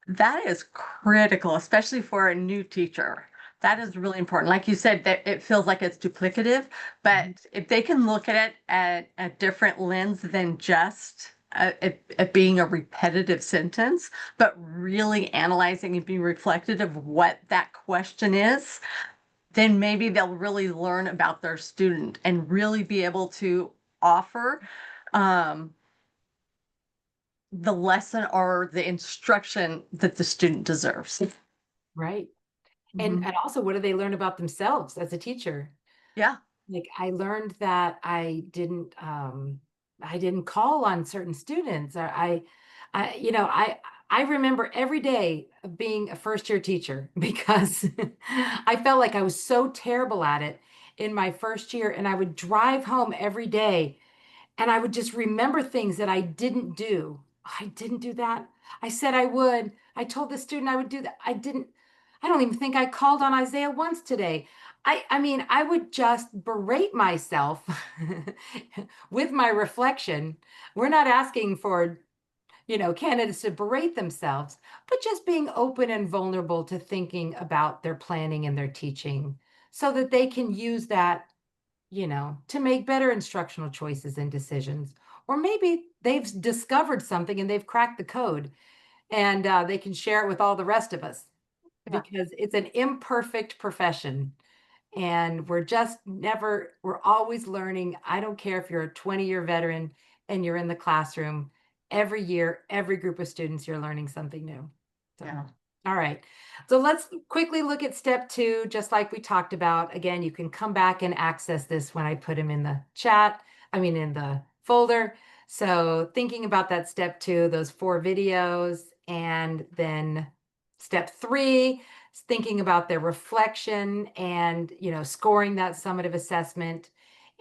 that is critical, especially for a new teacher. That is really important. Like you said, that it feels like it's duplicative, but if they can look at it at a different lens than just it being a repetitive sentence, but really analyzing and being reflective of what that question is, then maybe they'll really learn about their student and really be able to offer the lesson or the instruction that the student deserves. Right. And also, what do they learn about themselves as a teacher? Yeah. Like, I learned that I didn't call on certain students. Or I remember every day of being a first-year teacher because I felt like I was so terrible at it in my first year, and I would drive home every day and I would just remember things that I didn't do. I didn't do that. I said I would. I told the student I would do that. I didn't. I don't even think I called on Isaiah once today. I mean, I would just berate myself with my reflection. We're not asking for, candidates to berate themselves, but just being open and vulnerable to thinking about their planning and their teaching so that they can use that, to make better instructional choices and decisions. Or maybe they've discovered something and they've cracked the code, and they can share it with all the rest of us, because it's an imperfect profession. And we're always learning. I don't care if you're a 20-year veteran and you're in the classroom. Every year, every group of students, you're learning something new. So, all right. So let's quickly look at step 2, just like we talked about. Again, you can come back and access this when I put them in the chat, in the folder. So thinking about that step 2, those 4 videos, and then step 3, thinking about their reflection and, scoring that summative assessment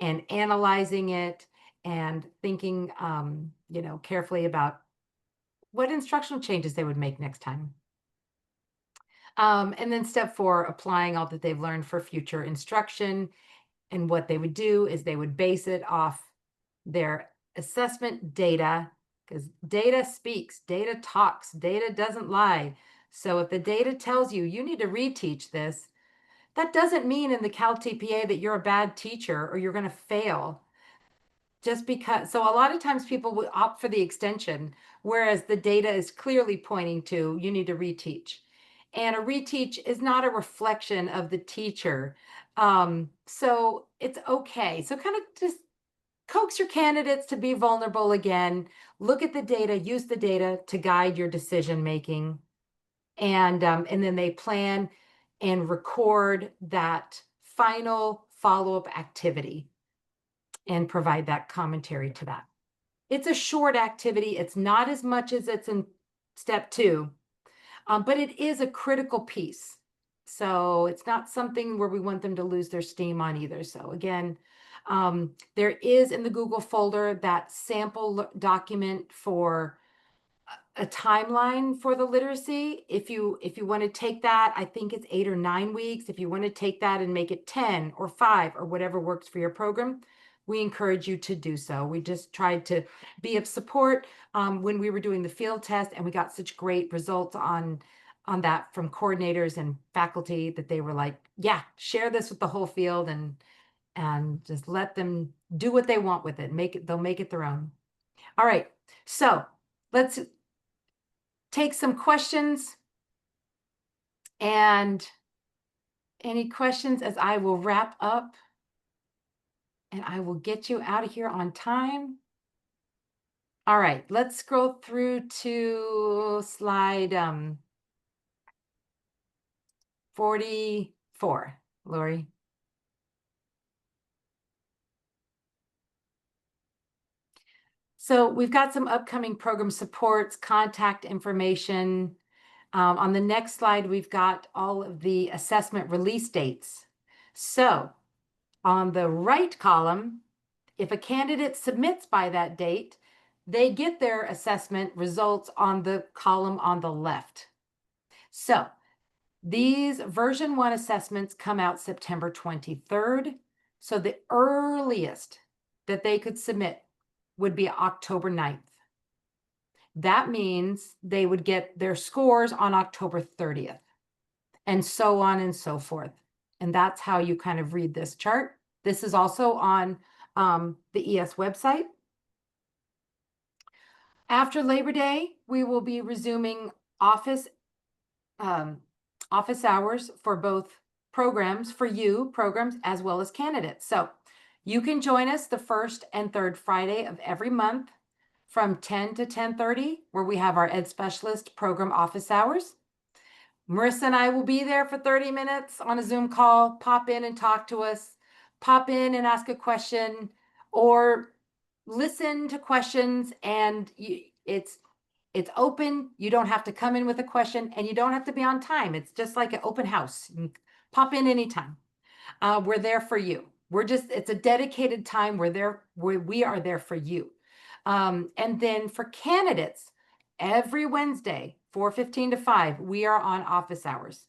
and analyzing it and thinking, carefully about what instructional changes they would make next time. And then step 4, applying all that they've learned for future instruction. And what they would do is they would base it off their assessment data, because data speaks, data talks, data doesn't lie. So if the data tells you you need to reteach this, that doesn't mean in the CalTPA that you're a bad teacher or you're going to fail. Just because, so a lot of times people will opt for the extension, whereas the data is clearly pointing to you need to reteach. And a reteach is not a reflection of the teacher. So it's okay. So kind of just coax your candidates to be vulnerable again. Look at the data, use the data to guide your decision making. And then they plan and record that final follow-up activity and provide that commentary to that. It's a short activity. It's not as much as it's in step 2, but it is a critical piece. So it's not something where we want them to lose their steam on either. So again, there is in the Google folder that sample document for a timeline for the literacy. If you want to take that, I think it's 8 or 9 weeks. If you want to take that and make it 10 or 5 or whatever works for your program, we encourage you to do so. We just tried to be of support when we were doing the field test, and we got such great results on that from coordinators and faculty that they were like, yeah, share this with the whole field and just let them do what they want with it. They'll make it their own. All right, so let's take some questions. And any questions as I will wrap up and I will get you out of here on time. All right, let's scroll through to slide 44, Lori. So we've got some upcoming program supports, contact information. On the next slide, we've got all of the assessment release dates. So on the right column, if a candidate submits by that date, they get their assessment results on the column on the left. So these version 1 assessments come out September 23rd. So the earliest that they could submit would be October 9th. That means they would get their scores on October 30th, and so on and so forth. And that's how you kind of read this chart. This is also on the ES website. After Labor Day, we will be resuming office hours for both programs, as well as candidates. So you can join us the first and third Friday of every month from 10 to 10:30, where we have our Ed Specialist program office hours. Marissa and I will be there for 30 minutes on a Zoom call. Pop in and talk to us. Pop in and ask a question or listen to questions. And it's open. You don't have to come in with a question and you don't have to be on time. It's just like an open house. You can pop in anytime. We're there for you. It's a dedicated time. We are there for you. And then for candidates, every Wednesday, 4:15 to 5, we are on office hours.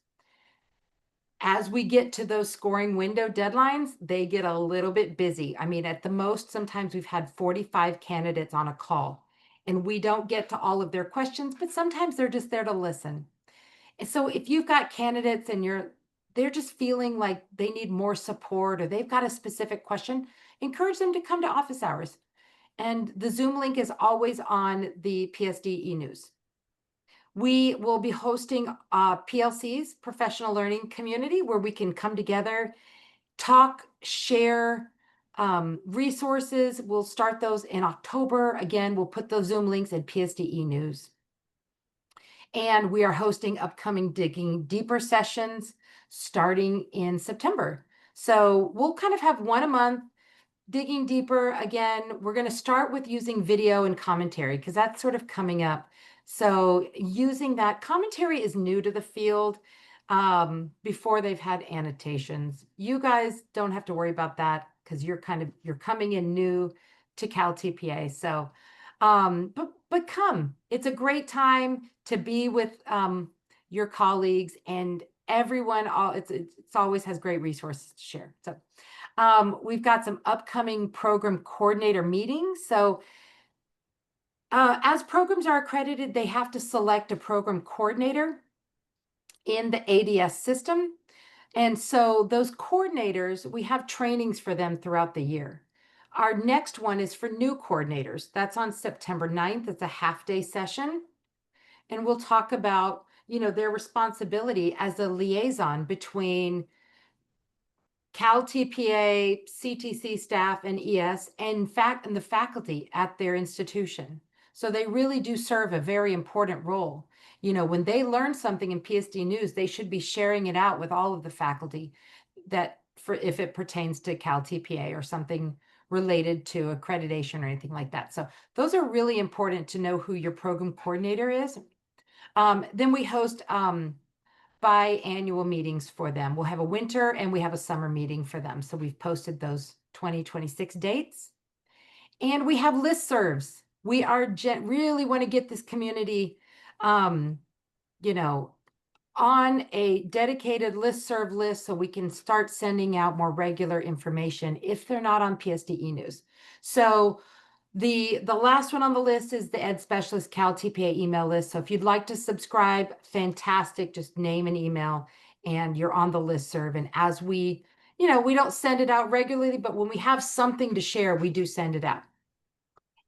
As we get to those scoring window deadlines, they get a little bit busy. I mean, at the most, sometimes we've had 45 candidates on a call, and we don't get to all of their questions, but sometimes they're just there to listen. And so if you've got candidates and they're just feeling like they need more support or they've got a specific question, encourage them to come to office hours. And the Zoom link is always on the PSD e-news. We will be hosting PLC's professional learning community, where we can come together, talk, share resources. We'll start those in October. Again, we'll put those Zoom links in PSD e-news. And we are hosting upcoming Digging Deeper sessions starting in September. So we'll kind of have one a month. Digging deeper, again, we're going to start with using video and commentary because that's sort of coming up. So using that commentary is new to the field. Before they've had annotations. You guys don't have to worry about that because you're coming in new to CalTPA. So, but come, it's a great time to be with your colleagues, and everyone. It's always has great resources to share. So we've got some upcoming program coordinator meetings. So as programs are accredited, they have to select a program coordinator in the ADS system. And so those coordinators, we have trainings for them throughout the year. Our next one is for new coordinators. That's on September 9th. It's a half-day session. And we'll talk about, their responsibility as a liaison between CalTPA, CTC staff, and ES, and the faculty at their institution. So they really do serve a very important role. When they learn something in PSD News, they should be sharing it out with all of the faculty if it pertains to CalTPA or something related to accreditation or anything like that. So those are really important to know who your program coordinator is. Then we host biannual meetings for them. We'll have a winter and we have a summer meeting for them. So we've posted those 2026 dates. And we have listservs. We really want to get this community, on a dedicated listserv list so we can start sending out more regular information if they're not on PSD News. So the last one on the list is the Ed Specialist CalTPA email list. So if you'd like to subscribe, fantastic. Just name and email and you're on the listserv. And as we don't send it out regularly, but when we have something to share, we do send it out.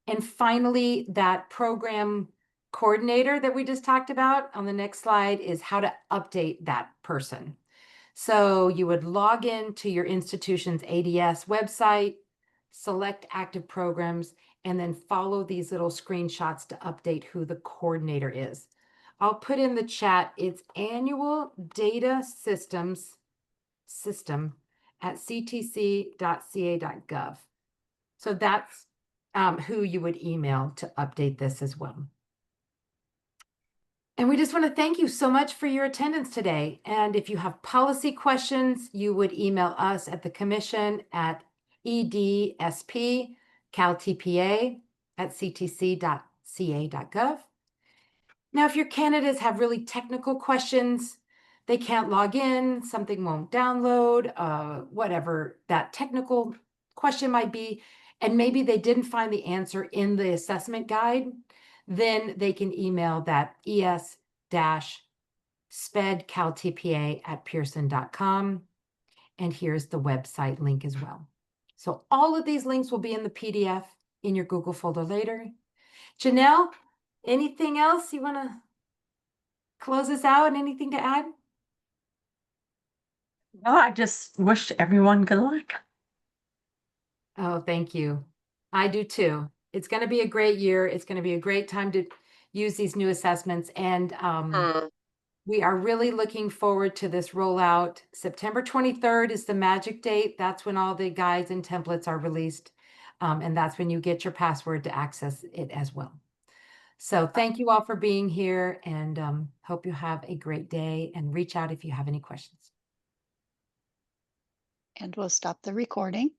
And finally, that program coordinator that we just talked about on the next slide is how to update that person. So you would log in to your institution's ADS website, select active programs, and then follow these little screenshots to update who the coordinator is. I'll put in the chat, it's annual data system at ctc.ca.gov. So that's who you would email to update this as well. And we just want to thank you so much for your attendance today. And if you have policy questions, you would email us at the commission at edsp.caltpa@ctc.ca.gov. Now, if your candidates have really technical questions, they can't log in, something won't download, whatever that technical question might be, and maybe they didn't find the answer in the assessment guide, then they can email that es-spedcaltpa@pearson.com. And here's the website link as well. So all of these links will be in the PDF in your Google folder later. Janelle, anything else you want to close us out? Anything to add? No, I just wish everyone good luck. Oh, thank you. I do too. It's going to be a great year. It's going to be a great time to use these new assessments. And we are really looking forward to this rollout. September 23rd is the magic date. That's when all the guides and templates are released. And that's when you get your password to access it as well. So thank you all for being here and hope you have a great day and reach out if you have any questions. And we'll stop the recording.